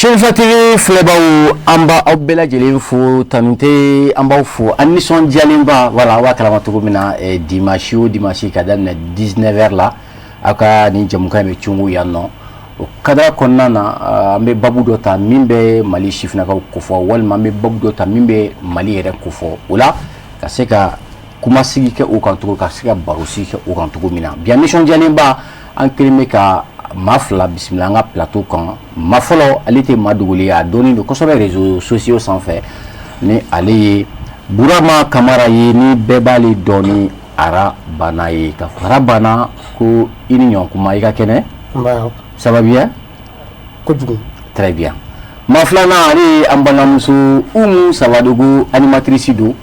Chefati Flebaou Amba Obela Jelinfo Tanute Amba Fo Anison Dialimba voilà wa Kalamaturumina dimanche kadam 19h là aka ni jamuka me chungu yanno kada konnana ambe babu dota mimbe mali shifna ka kofo wal mambe babu dota mimbe mali yere kofo wala kaseka kuma sigi ke o kantugo kaseka barusi ke o kantugo mina bien mission Dialimba en kelime ka mafla bismillah nga plateau kan mafolo alite maduguli a doni de kosobe réseaux sociaux sans fait ni ali burama kamara yi ni bebali doni ara banayi ka fara bana ko ini nyon kuma ika kene ça va bien très bien mafla na ali ambana musu savadugu animatrice do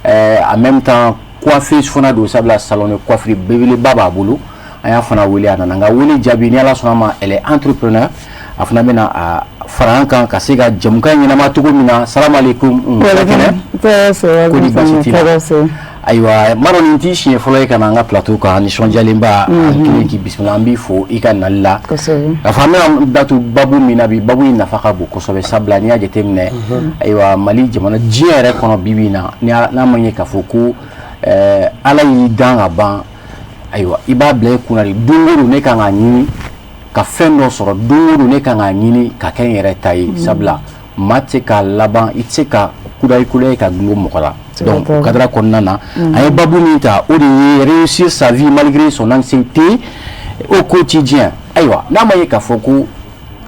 en même temps coiffeuse fona do sabla salon de coiffure bebele baba bulu aya fana wuli ana nga wuli jabi ni ala sonama elle est entrepreneur afana bena a farankan kasega jamuka nyina matugo mina assalamu alaikum aywa maroni nti chien folo kana nga plateau ka ni sonjalimba ki bismillah ambi fo ikanalla afana datu babu mina bi babu ina faka bu ko sobe sabla ni aje temne aywa mali jamana jiere kono bibina ni na manye ka foku ala yi danga ban aywa iba ble kunari dunguru ne kanga nyini ka fendo soro dunguru ne kanga nyini ka ken yere tayi sabla mate ka laban iteka kudai ka gungo mokola donc kadra konnana ay babu minta o de réussir sa vie malgré son anxiété au quotidien aywa na maye ka foku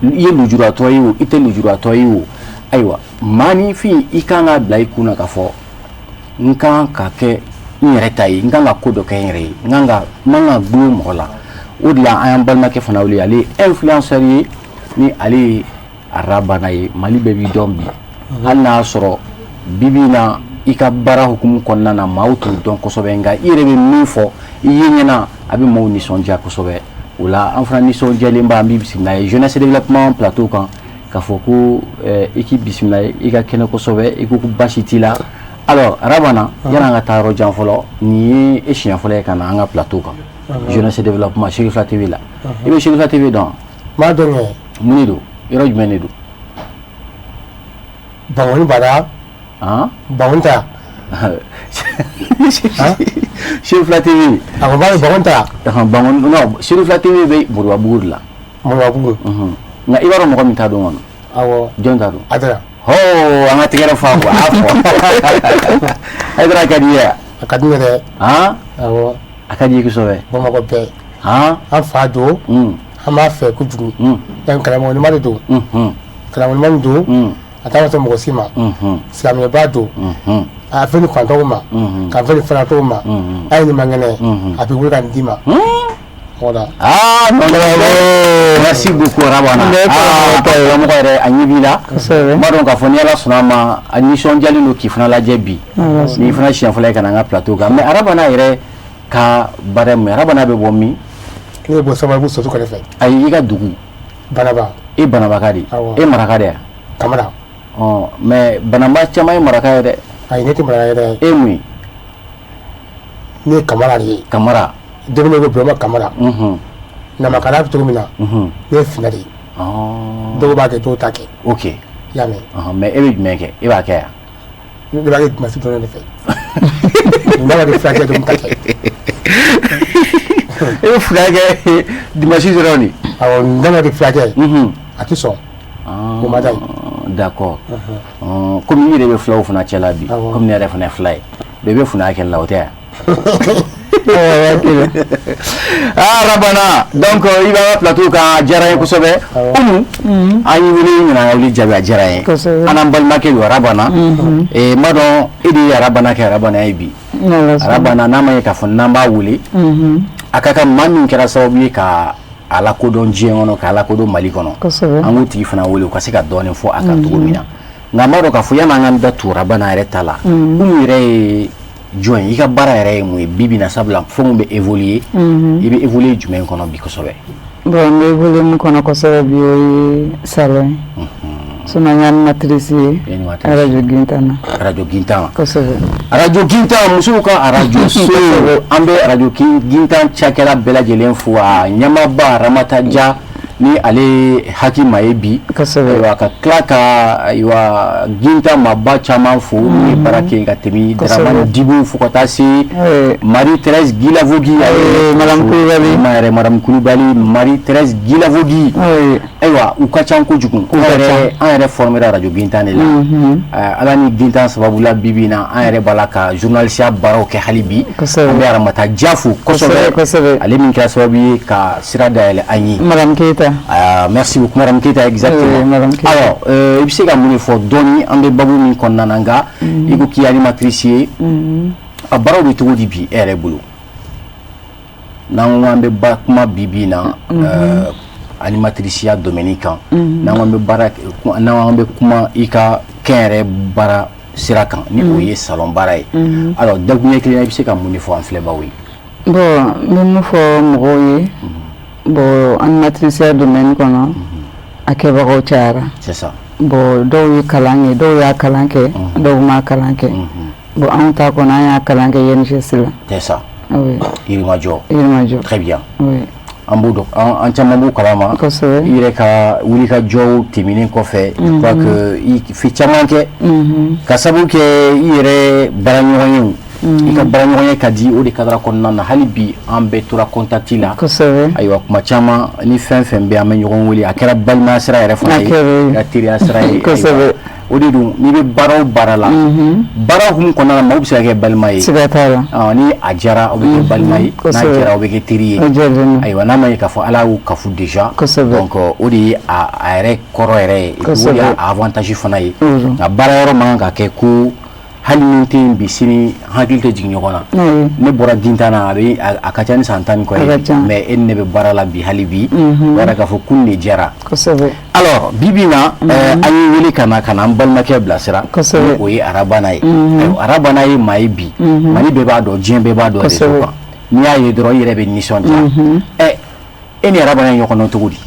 ye lujura toyo ite lujura toyo aywa mani fi ikanga ble kuna ka fo nkan ka ke niretayi nganga kodo kayre nganga manga gbu mola odla ayam balma ke fana wuli ali influenceur yi ni ali arabana yi mali bebi dombi anna soro bibina ika bara hukumu konna na mautu don kosobe nga irebe mifo yinyena abi mo ni sonja kosobe wala en fran ni sonja limba mbi bismillah jeunesse développement plateau kan ka foku équipe bismillah ika kene kosobe ikuku bashitila. Alors, Rabana, il y a un taro janfolo, ni et chien folé quand on a un plateau. Jeunesse et développement, Chérif La TV là. Et bien, Chérif La TV dans. Madonna. Munido, il y a du menedo. Bangon Bada. Hein? Bangonta. Chérif La TV. Ah, Bangonta. Bangon, non, Chérif La TV, c'est Bourwabour là. Bourwabour. Na Ibaro Mokomita don. Ah, John Tado. Adra. Oh, on a tiré le fond. Adra Kadia. Akadia de. Hein? Ah, Akadia qui sauve. Bon, ma copine. Hein? Un fado. A fait Kudu. Un calamon de Marido. Calamon Mando. Attends, mon Sima. Slamé Bado. A fait le fantôme. Qu'a fait le fantôme. A une mangane. A fait le Dima. Voilà. Ah, non, merci beaucoup, Rabana. Ah, Anivila. Madon Kafonia Sonama, Anison Jalino qui fera la Jebi. Ni French and Flake and a plateau. Mais Arabana ere ka barem, Rabana Bomi. Il est beau savoir vous surtout qu'on a fait. Aïga Dougou. Banaba. Et Banabakari. Et Maracade. Camara. Oh, mais Banamba Chama et Maracade. I need to marry. Et oui. Ni Camara. Camara. Devenu vraiment Camara. Namakara Tumina. Ne finali. Oh. Doba ke to take. Ok. Yame. Mais Eric Meke, il va faire. Ne va pas se donner le fait. Ne va pas faire de take. Et frère, dimanche Roni. Alors, on donne des flags. À qui sont? D'accord. Comme il est le flow for Nachelabi, comme il est a fly. Bébé Funak et Lauter. Ah Rabana, donc il va plateau quand Jaraï Kosobe. Aïe, il y a Jaraï. Anambal Makel Rabana. Et Madon, il y a Rabana qui Rabana Ibi. Rabana Nama Kafon Namba Wuli. Akaka Mami Kerasaobi ka ala kodon djengono ka ala kodon malikono. Anguti fana wuli ukasika doni fo akatugumina. Ngamaro ka fuyana nganda tu Rabana retala. Umire join ika bara yere mu bibi na sabla fongu be évoluer ibe évoluer jumen kono bi ko sobe bon be évoluer mu kono ko sobe bi salon sona ñan matrice radio gintana ko sobe radio gintana musuka radio so ambe radio gintana chakela bela jelen fuwa nyama ba ramata ja ni ale hakima ye bi ayiwa ka tila ka ayiwa ginta maba caman fo ni barake ka tɛmɛ Dramane Dibo fo ka taa se Marie-Thérèse Guilavogui Madame Coulibaly Marie-Thérèse Guilavogui ayiwa u ka ca kojugu an yɛrɛ formera radio gintan de la ala ni gintan sababu la bibi na an yɛrɛ b'a la ka journalisiya baaraw kɛ hali bi an bɛ Aramata Dia fo kosɛbɛ ale min kɛra sababu ye ka sira dayɛlɛ an ye Madame Keita merci beaucoup Madame Keita exactement alors i bɛ se ka mun de fɔ dɔɔni an bɛ babu min kɔnɔna na nka i ko k'i ye animatrice ye a baaraw bɛ cogo di bi e yɛrɛ bolo n'an ko an bɛ kuma bi na animatriciya domaine kan n'an bɛ kuma i ka kɛnyɛrɛ baara sira kan ni o ye salon baara ye alors dakuɲɛ kelen i bɛ se ka mun de fɔ an filɛbaaw ye bon n bɛ mun fɔ mɔgɔw ye bon animatriciya domaine kɔnɔ a kɛbagaw cayara c'est ça bon dɔw ye kalan kɛ dɔw y'a kalan kɛ dɔw ma kalan kɛ bon anw ta kɔnɔ an y'a kalan kɛ INGS la c'est ça oui Yirimajɔ très bien oui an b'o dɔn an caman b'o kalama kosɛbɛ i yɛrɛ ka wulikajɔw tɛmɛnen kɔfɛ je crois que i fɛ caman kɛ ka sababu kɛ i yɛrɛ baaraɲɔgɔn ye i ka baaraɲɔgɔnya ka di o de kadara kɔnɔna na hali bi an bɛɛ tora contact la kosɛbɛ ayiwa kuma caman ni fɛn fɛn bɛ an bɛ ɲɔgɔn wele a kɛra balimaya sira yɛrɛ fana ye a kɛra teriya sira ye kosɛbɛ o de don n'i bɛ baara o baara la baara hukumu kɔnɔna na maaw bɛ se ka kɛ balima ye siga t'a la ni a diyara o bɛ kɛ balima ye n'a diyara o bɛ kɛ teri ye ayiwa n'a ma ye k'a fɔ ala y'u kafu déjà donc o de ye a yɛrɛ kɔrɔ yɛrɛ ye o de y'a avantage fana ye nka baara yɔrɔ man kan ka kɛ ko hali ni tɛ yen bi sini hakili tɛ jigin ɲɔgɔn na ne bɔra gintan na a ka ca ni san 10 ni kɔ ye mais e ni ne bɛ baara la bi hali bi o yɛrɛ k'a fɔ kun de diyara alors bibi na an ye wele ka na an balimakɛ bilasira o ye Arabana ye Arabana ye maa ye bi Mali bɛɛ b'a dɔn diɲɛ bɛɛ b'a dɔn réseau kan n'i y'a ye dɔrɔn i yɛrɛ bɛ nisɔndiya e ni Arabana ye ɲɔgɔn dɔn cogo di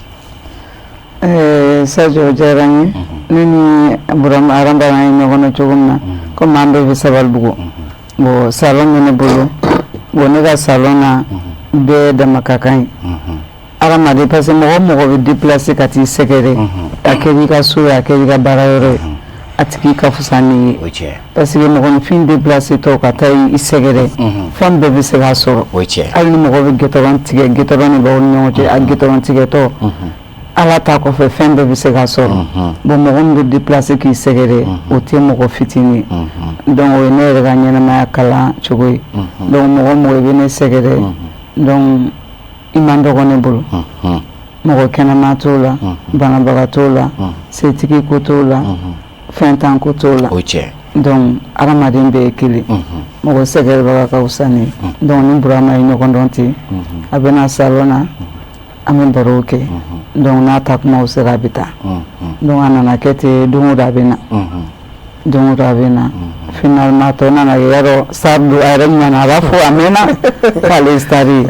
Sadio o diyara n ye ne ni Arabana ye ɲɔgɔn dɔn cogo min na komi an bɛɛ bɛ Sabalibugu bon salon bɛ ne bolo bon ne ka salon na bɛɛ dama ka kan ye adamaden parce que mɔgɔ o mɔgɔ bɛ déplacer ka t'i sɛgɛrɛ a kɛra i ka so ye a kɛra i ka baara yɔrɔ ye a tigi ka fisa n'i ye parce que mɔgɔninfin déplacer tɔ ka taa i sɛgɛrɛ fɛn bɛɛ bɛ se k'a sɔrɔ hali ni mɔgɔ bɛ gitɔrɔn tigɛ gitɔrɔn de b'aw ni ɲɔgɔn cɛ a gitɔrɔn tigɛtɔ ala ta kɔfɛ fɛn bɛɛ bɛ se k'a sɔrɔ bon mɔgɔ min bɛ déplacer k'i sɛgɛrɛ o tɛ mɔgɔ fitinin ye donc o ye ne yɛrɛ ka ɲɛnamaya kalan cogo ye donc mɔgɔ o mɔgɔ i bɛ ne sɛgɛrɛ donc i man dɔgɔ ne bolo mɔgɔ kɛnɛma t'o la banabaga t'o la setigi ko t'o la fɛn tan ko t'o la donc adamaden bɛɛ ye kelen mɔgɔ sɛgɛrɛbaga ka fisa ni donc ni Burama ye ɲɔgɔn dɔn ten a bɛ na salon na an bɛ barow kɛ donc n'a ta kumaw sera a bɛ taa donc a nana kɛ ten don o don a bɛ na don o don a bɛ na finalement tɔ nana kɛ yarɔ star don a yɛrɛ ɲana a b'a fɔ a mɛnna k'ale ye star ye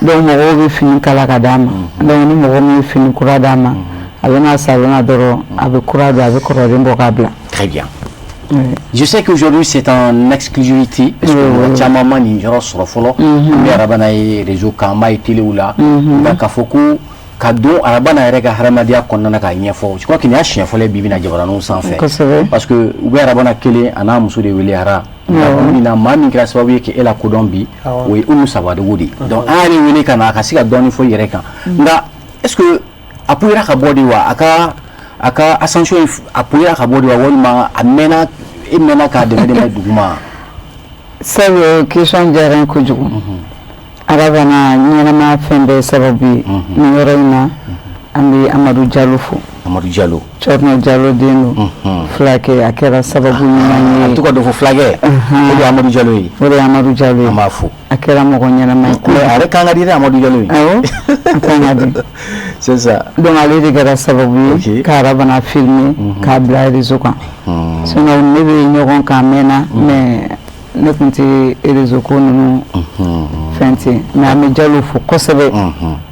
donc mɔgɔw bɛ fini kala ka d'a ma donc ni mɔgɔ min ye fini kura d'a ma a bɛ na salon na dɔrɔn a bɛ kura don a bɛ kɔrɔlen bɔ k'a bila. Très bien. Je sais qu'aujourd'hui c'est en exclusivité parce que caman ni yɔrɔ sɔrɔ fɔlɔ ni Arabana ye réseau kan an b'a ye télé la nka k'a fɔ ko ka don Arabana yɛrɛ ka hadamadenya kɔnɔna na k'a ɲɛfɔ je crois que nin y'a siɲɛ fɔlɔ ye bi na jabaraniw sanfɛ parce que u bɛ Arabana kelen a n'a muso de wele ara maa min kɛra sababu ye k'e la kodɔn bi o ye Umu Sabadogo de donc an y'ale wele ka na a ka se ka dɔɔni fɔ i yɛrɛ kan nka est-ce que a poyera ka bɔ de wa a ka ascension a poyera ka bɔ de wa walima a mɛnna e mɛnna k'a dɛmɛ duguma. Sabu question diyara n ye kojugu Arabana ɲɛnamaya fɛn bɛɛ sababu ye nin yɔrɔ in na an bɛ Amadu Jalo fo. Amadu Jalo. Cɔrɔnɔ Jalo den don fulakɛ a kɛra sababu ɲuman ye. A tɔgɔ dɔ fɔ fulakɛ o de ye Amadu Jalo ye. O de ye Amadu Jalo ye. An b'a fo. A kɛra mɔgɔ ɲɛnama ye. Mais a yɛrɛ kan ka di dɛ Amadu Jalo ye. Awɔ a kan ka di. C'est ça. Donc ale de kɛra sababu ye ka Arabana filmer k'a bila réseau kan sinon ne bɛ ɲɔgɔn kan mɛnna mais ne tun tɛ réseau ko ninnu fɛn ten mais an bɛ Jalo fo kosɛbɛ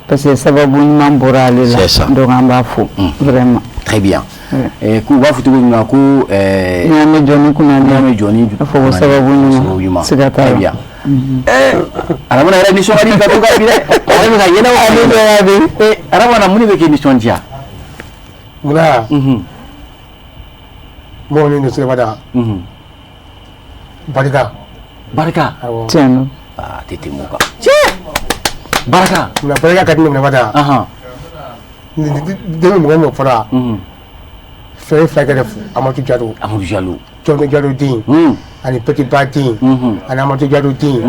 parce que sababu ɲuman bɔra ale la donc an b'a fo vraiment. Très bien. K'u b'a fɔ cogo min na ko n'i y'a mɛn jɔni kunna n'i y'a mɛn jɔni a fɔ ko sababu ɲuman siga t'a la. aramana yɛrɛ nisɔn ka di plateau kan bi dɛ ale bɛ ka yɛlɛ ale bɛ ka bi aramana mun de bɛ k'i nisɔndiya munna mɔgɔ ni nisɔndiya da barika awɔ tiɲɛ tete mun kan barika munna barika ka di ne ma da den mɔgɔ mɔgɔ fɔra fɛn fila kɛ Amadou Diallo Jɔnni Diallo den ani Petit Ba den ani Amadou Diallo den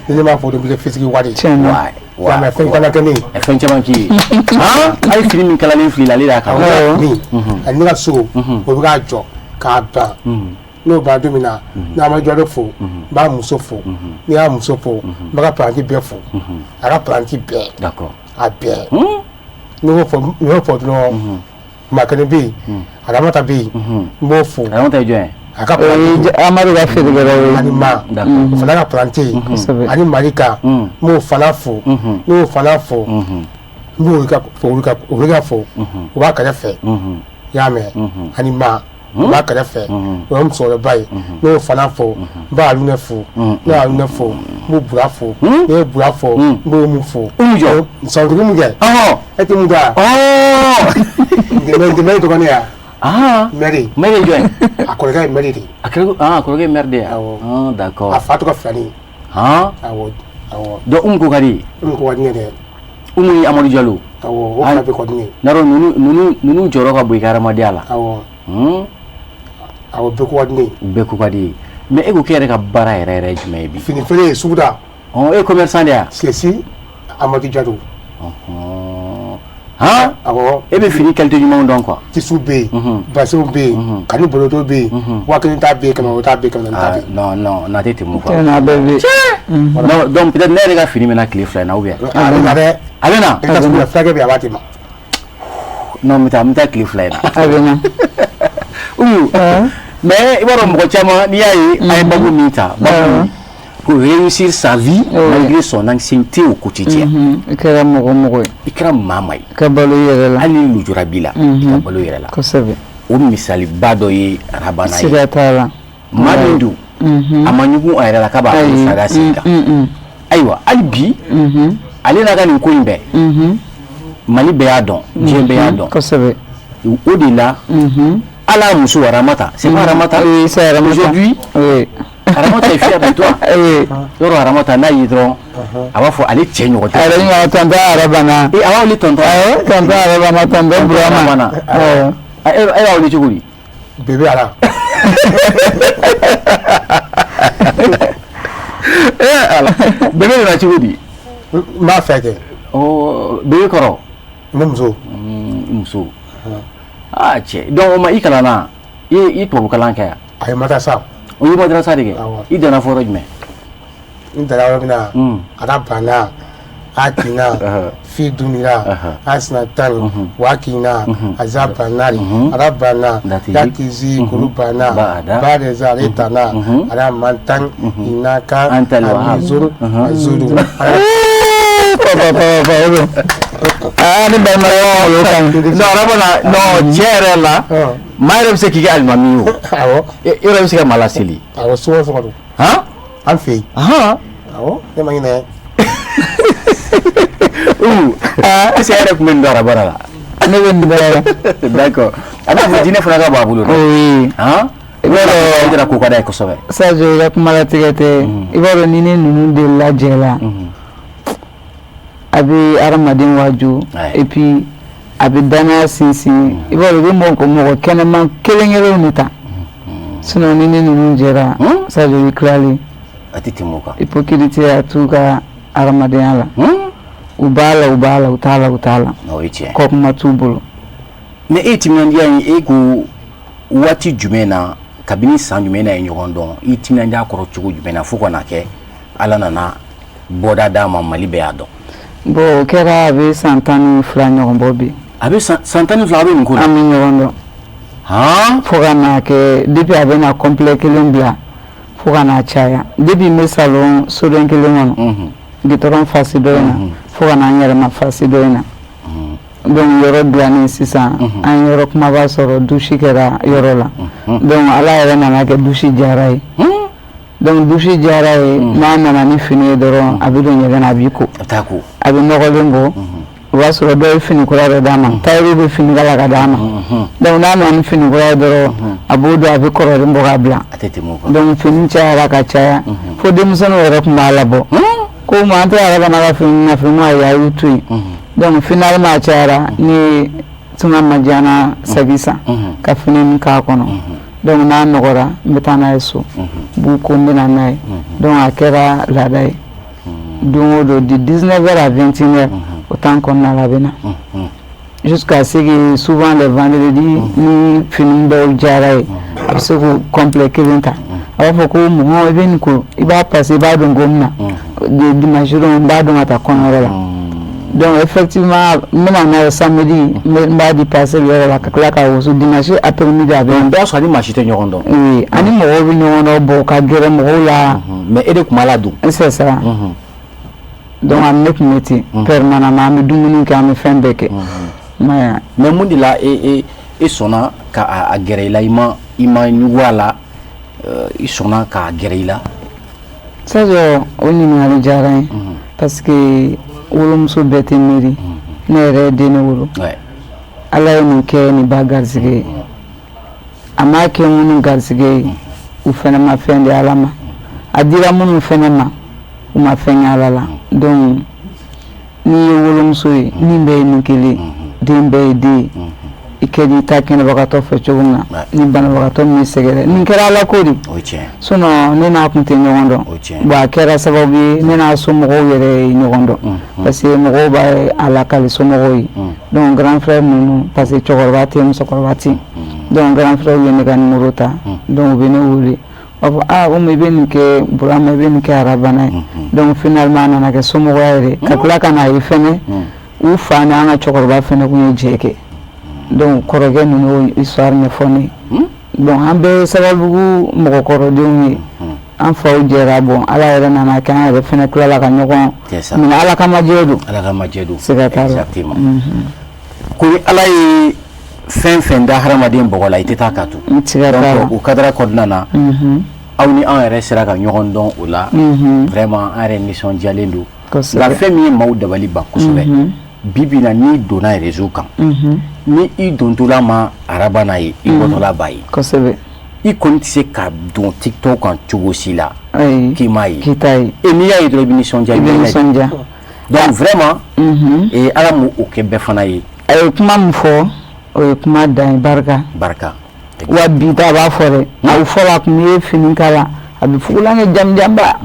ni ne m'a fɔ o de bɛ kɛ fisiki wari mais fɛn caman kɛ ne ye fɛn caman k'i ye a ye fini min kalalen fili la ale y'a kan min ani ne ka so o bɛ k'a jɔ k'a ban n'o ban don min na n'Amadou Diallo fo n b'a muso fo n'i y'a muso fo n b'a ka paranti bɛɛ fo a ka paranti bɛɛ a bɛɛ n'o fɔ dɔrɔn maa kelen bɛ yen Aramata bɛ yen n b'o fo Aramata ye jɔn ye a ka paranti Amadu ka feerekɛlaw ani ma o fana ka paranti ani Marika n b'o fana fo n'o fana fo n b'o ka fo o b'a kɛrɛfɛ i y'a mɛn ani ma o b'a kɛrɛfɛ o ye musokɔrɔba ye n'o fana fo n b'a Aruna fo n'o ye Aruna fo n b'o Bura fo n'o ye Bura fo n b'o mu fo sɔrɔtigi mun kɛ e tɛ mun da dɛmɛ dɔgɔnin ya mɛri jɔn ye a kɔrɔkɛ ye mɛri de a kɔrɔkɛ ye mɛri de ye d'accord a fa tɔgɔ filani awɔ donc ko ka di ko ka di ne dɛ ni Amadou Diallo awɔ o fana bɛ ka di ne n'a dɔn ninnu jɔyɔrɔ ka bon i ka hadamadenya la awɔ bɛɛ ko ka di ne bɛɛ ko ka di mais e ko k'e yɛrɛ ka baara yɛrɛ ye jumɛn ye bi fini feere suguda e ye commerçant de ya Ceci Amadou Diallo awɔ e bɛ fini qualité ɲumanw dɔn quoi tissu bɛ yen basiw bɛ yen kani boloto bɛ yen 1000 ta bɛ yen 500 ta bɛ yen 500 ta bɛ yen non n'a tɛ tɛmɛ quoi donc peut-être ne yɛrɛ ka fini bɛna tile fila in na ou bien a bɛ na dɛ a bɛ na i ka sugu la fulakɛ bɛ yen a b'a di ma non n bɛ taa tile fila in na a bɛ na mais i b'a dɔn mɔgɔ caman n'i y'a ye an ye babu min ta babu pour réussir sa vie malgré son ancienneté au quotidien i kɛra mɔgɔ ye i kɛra maa ye ka balo i yɛrɛ la hali ni lujura b'i la i ka balo i yɛrɛ la kosɛbɛ o misaliba dɔ ye Arabana ye siga t'a la maa min don a ma ɲugun a yɛrɛ la k'a b'a bolo sariya sen kan ayiwa hali bi ale n'a ka nin ko in bɛɛ Mali bɛɛ y'a dɔn diɲɛ bɛɛ y'a dɔn kosɛbɛ o de la ala muso Aramata c'est pas Aramata aujourd'hui Aramata est fier de toi yɔrɔ Aramata n'a ye dɔrɔn a b'a fɔ ale cɛ ɲɔgɔn tɛ ale ɲɔgɔn tonton Arabana a b'a wele tonton Arabana tonton Burama e b'a wele cogo di bébé Ara bébé nana cogo di n b'a fɛ kɛ bébé kɔrɔ ne muso cɛ donc o ma i kalanna i tubabu kalan kɛ yan a ye madrasa o ye madrasa de kɛ i danna fɔ yɔrɔ jumɛn n dara yɔrɔ min na a banna a kinna fi dunira a sina tan wa kinna a za banna a banna datizi kuru banna ba de za ale tanna a mantan inaka alizuru azuru ni balimaɲɔgɔn kan non Arabana non tiɲɛ yɛrɛ la maa yɛrɛ bɛ se k'i kɛ alimami o e yɛrɛ bɛ se ka maa laseli awɔ sɔgɔ don an fɛ yen awɔ ne ma ɲinɛ est-ce que e yɛrɛ tun bɛ nin dɔn Arabana la ne bɛ nin dɔn d'accord a b'a fɔ diinɛ fana ka bɔ a bolo oui i b'a dɔn o de la ko ka d'a ye kosɛbɛ Sadio i ka kuma latigɛ tɛ i b'a dɔn ni ne ninnu de lajɛ la a bɛ adamaden waju et puis a bɛ danaya sinsin i b'a dɔn i bɛ mɔgɔ kɛnɛman kelen-kelenw de ta sinon ni ne ninnu jɛra Sadio i tilali a tɛ tɛmɛ o kan hypocrite y'a t'u ka adamadenya la u b'a la u t'a la o ye tiɲɛ kɔ kuma t'u bolo mais e timinandiya in e ko waati jumɛn na kabini san jumɛn na ye ɲɔgɔn dɔn i timinandiya kɔrɔ cogo jumɛn na fo ka na kɛ ala nana bɔda d'a ma Mali bɛɛ y'a dɔn bon o kɛra a bɛ san 12 ɲɔgɔn bɔ bi a bɛ san 12 a bɛ nin ko la an bɛ ɲɔgɔn dɔn fo ka n'a kɛ depuis a bɛ na complet kelen bila fo ka n'a caya depuis n bɛ salon soden kelen kɔnɔ gitɔrɔn fasi dɔ in na fo ka n'an yɛrɛ ma fasi dɔ in na donc yɔrɔ dilannen sisan an yɔrɔ kumaba sɔrɔ douche kɛra yɔrɔ la donc ala yɛrɛ nana kɛ douche diyara ye donc douche jara ye n'a nana ni fini ye dɔrɔn a bɛ don ɲɛgɛn na a b'i ko a bɛ nɔgɔlen bɔ o b'a sɔrɔ dɔw ye fini kura de d'a ma tailleur bɛ fini kala ka d'a ma donc n'a nana ni fini kura ye dɔrɔn a b'o don a bɛ kɔrɔlen bɔ k'a bila donc fini cayara ka caya fo denmisɛnninw yɛrɛ tun b'a labɔ ko ma an tɛ Arabana ka fini na fini a y'u to yen donc finalement a cayara ni tunga majana sagisa ka fini min k'a kɔnɔ donc n'a nɔgɔra n bɛ taa n'a ye so b'u ko n bɛ na n'a ye donc a kɛra laada ye don o don de 19h à 21h o temps kɔnɔna la a bɛ na jusqu'à ce que souvent les vendredis ni fini dɔw diyara ye a bɛ se k'o complet kelen ta a b'a fɔ ko mɔgɔ i bɛ nin ko i b'a passer i b'a dɔn ko min na dimanche don n b'a dɔn ka taa kɔɲɔyɔrɔ la donc effectivement n bɛna n'a ye samedi n b'a di passer yɔrɔ la ka tila ka wusu dimanche après-midi a bɛ na. bɛɛ sɔrɔ ni maa si tɛ ɲɔgɔn dɔn. oui ani mɔgɔw bɛ ɲɔgɔn dɔn bon ka gɛrɛ mɔgɔw la. mais e de tun b'a ladon. c'est ça. donc a ne tun bɛ ten permanemment an bɛ dumuni kɛ an bɛ fɛn bɛɛ kɛ. mais mun de la e sɔnna ka a gɛrɛ i la i ma ɲugu a la i sɔnna k'a gɛrɛ i la. sɛgɛ o ɲininkali diyara n ye parce que wolomuso bɛɛ tɛ miiri ne yɛrɛ ye den ne wolo ala ye nin kɛ nin ba garisɛgɛ ye a m'a kɛ minnu garisɛgɛ ye u fɛnɛ ma fɛn di ala ma a dira minnu fɛnɛ ma u ma fɛn kɛ ala la donc n'i ye wolomuso ye min bɛɛ ye nin kelen den bɛɛ ye den ye i kɛ di ta kɛnɛbagatɔ fɛ cogo min na ni banabagatɔ min sɛgɛrɛ nin kɛra ala ko de sinon ne n'a kun tɛ ɲɔgɔn dɔn bon a kɛra sababu ye ne n'a somɔgɔw yɛrɛ ye ɲɔgɔn dɔn parce que mɔgɔw b'a a lakali somɔgɔw ye donc grand frère ninnu parce que cɛkɔrɔba tɛ musokɔrɔba tɛ donc grand frère ye ne ka numéro ta donc u bɛ ne wele u b'a fɔ ah o i bɛ nin kɛ Burama i bɛ nin kɛ Arabana ye donc finalement a nana kɛ somɔgɔya yɛrɛ ka tila ka n'a ye fɛnɛ u fa ni an ka cɛkɔrɔba fɛnɛ kun ye jɛ kɛ donc kɔrɔkɛ ninnu histoire ɲɛfɔ ne donc an bɛɛ sababu mɔgɔkɔrɔdenw ye an faw jɛra bon ala yɛrɛ nana kɛ an yɛrɛ fɛnɛ tilala ka ɲɔgɔn minɛ ala ka majɛ don siga t'a la ko ni ala ye fɛn fɛn da hadamaden bɔgɔ la i tɛ taa k'a to donc o kadara kɔnɔna na aw ni an yɛrɛ sera ka ɲɔgɔn dɔn o la vraiment an yɛrɛ nisɔndiyalen don nka fɛn min ye maaw dabali ban kosɛbɛ bibi na n'i donna réseau kan ni i dontɔla ma Arabana ye i bɔtɔla b'a ye kosɛbɛ i kɔni tɛ se ka don TikTok kan cogo si la k'i m'a ye k'i t'a ye et n'i y'a ye dɔrɔn i bɛ nisɔndiya donc vraiment ala m'o kɛ bɛɛ fana ye a ye kuma min fɔ o ye kuma dan ye barika wa bi ta a b'a fɔ dɛ a fɔra a kun ye fini kala a bɛ fugulan kɛ jamujanba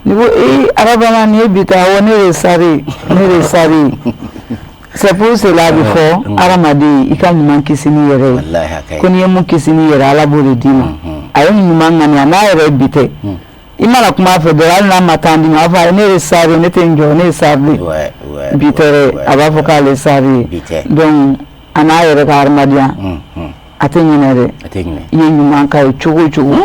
ni ko Arabana ni ye bi ta wa ne de ye sari c'est pour cela a bɛ fɔ hadamaden i ka ɲuman kisi n'i yɛrɛ ye ko n'i ye mun kisi n'i yɛrɛ ala b'o de d'i ma a ye ɲuman ŋaniya n'a yɛrɛ bi tɛ i mana kuma a fɛ dɔrɔn hali n'a ma taa di ma a b'a fɔ ne ye sari ne tɛ n jɔ ne ye sari bi tɛ dɛ a b'a fɔ k'ale ye sari ye donc a n'a yɛrɛ ka hadamadenya a tɛ ɲinɛ dɛ i ye ɲuman k'a ye cogo o cogo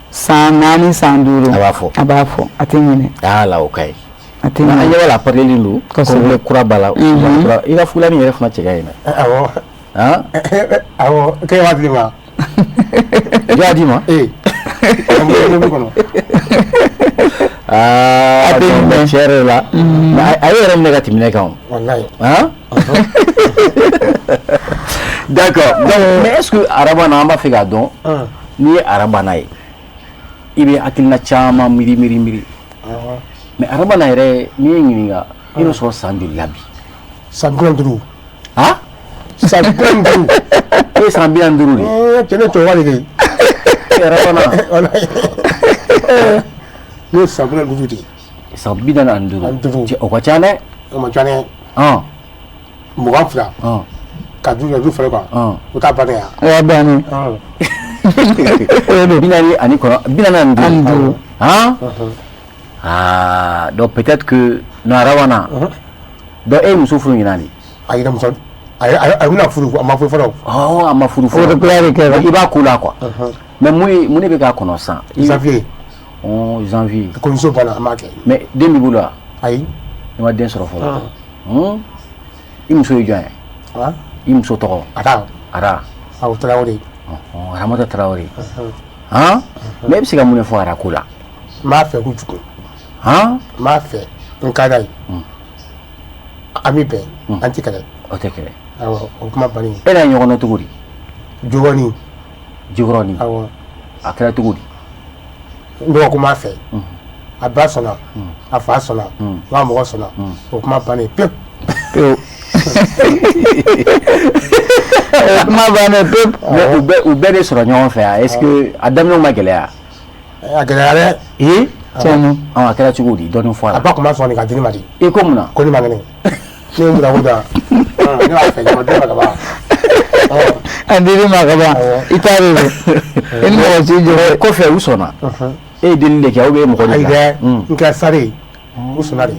san 4 san 5 a b'a fɔ a tɛ ɲinɛ o ka ɲi a tɛ ɲinɛ an ɲɛ b'a la parelen don kɔsɛbɛ kura b'a la i ka fulani yɛrɛ fana cɛ ka ɲi dɛ awɔ k'e b'a di ma jaa di ma a tɛ ɲinɛ cɛ yɛrɛ la a ye yɛrɛ minɛ ka tɛmɛ kan d'accord donc mais est-ce que Arabana an b'a fɛ k'a dɔn n'i ye Arabana ye i bɛ hakilina caman miiri mais Arabana yɛrɛ n'i ye ɲininka i bɛ sɔrɔ san joli la bi san 55 san 55 e ye san 55 de cɛ ne cɛkɔrɔba de kɛ Arabana ne ye san 55 de san 55 o ka ca dɛ o ma ca dɛ 22 ka du fɛrɛ kan o t'a bannen o y'a bannen ani duuru donc peut-être que no Arabana donc e muso furu ɲinan de a yɛrɛ muso a bɛna furu a ma furu fɔlɔ a ma furu fɔlɔ i b'a ko la quoi mais mun de bɛ k'a kɔnɔ san janvier janvier kɔɲɔmuso banna a m'a kɛ mais den b'i bolo wa ayi i ma den sɔrɔ fɔlɔ i muso ye jɔn ye i muso tɔgɔ Ara Ara Traoré Ramata Traoré han mais bɛ se ka mun de fɔ arako la n b'a fɛ kojugu han n b'a fɛ n ka d'a ye an bɛ bɛn an tɛ kɛlɛ o tɛ kɛlɛ awɔ o kuma bannen e n'a ye ɲɔgɔn dɔn cogo di jogɔni jikɔrɔni awɔ a kɛra cogo di n dɔgɔkun b'a fɛ a ba sɔnna a fa sɔnna n ka mɔgɔ sɔnna o kuma bannen pewu kuma bannen pewu mais u bɛɛ de sɔrɔ ɲɔgɔn fɛ yan est ce que a daminɛw ma gɛlɛya a gɛlɛya dɛ ee tiɲɛ a kɛra cogo di dɔɔni fɔ a a la ba tun b'a sɔn nin ka di ne ma de i ko mun na ko ne ma kɛnɛ ne ye muraku da ne b'a fɛ ɲama den ma ka ban a dili ma ka ban i t'a de don i ni mɔgɔ si jɔ kɔfɛ u sɔnna e ye deli de kɛ ou bien e mɔgɔ de ayi kɛ dɛ n kɛra sare ye u sɔnna de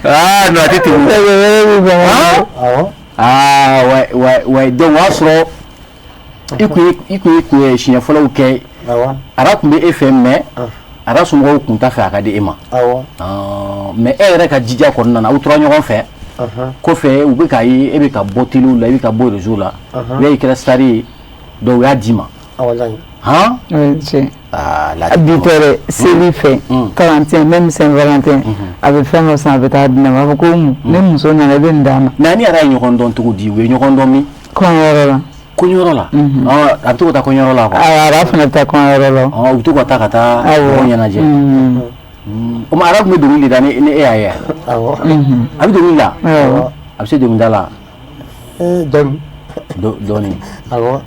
ah non a tɛ tɛmɛ awɔ ah ouais donc o y'a sɔrɔ i kun ye siɲɛ fɔlɔw kɛ awɔ ara tun bɛ e fɛ mais ara somɔgɔw kun t'a fɛ a ka di e ma awɔ mais e yɛrɛ ka jija kɔnɔna na aw tora ɲɔgɔn fɛ kɔfɛ u bɛ k'a ye e bɛ ka bɔ teliw la i bɛ ka bɔ réseau la ou bien i kɛra star ye donc u y'a d'i ma awɔ layi han tiɲɛ ah la bi tɛ dɛ seli fɛ kalanten même Saint Valentin a bɛ fɛn dɔ san a bɛ taa di ne ma a b'a fɔ ko ne muso nana i bɛ nin d'a ma mais ani yɛrɛ ye ɲɔgɔn dɔn cogo di u ye ɲɔgɔn dɔn min kɔɲɔyɔrɔ la kɔɲɔyɔrɔ la a bɛ to ka taa kɔɲɔyɔrɔ la quoi ara fana bɛ taa kɔɲɔyɔrɔ la u bɛ to ka taa ɲɔgɔn ɲɛnajɛ o ma ara tun bɛ dɔnkili da ni e y'a ye awɔ a bɛ dɔnkili da a bɛ se dɔnkilida la dɔɔni awɔ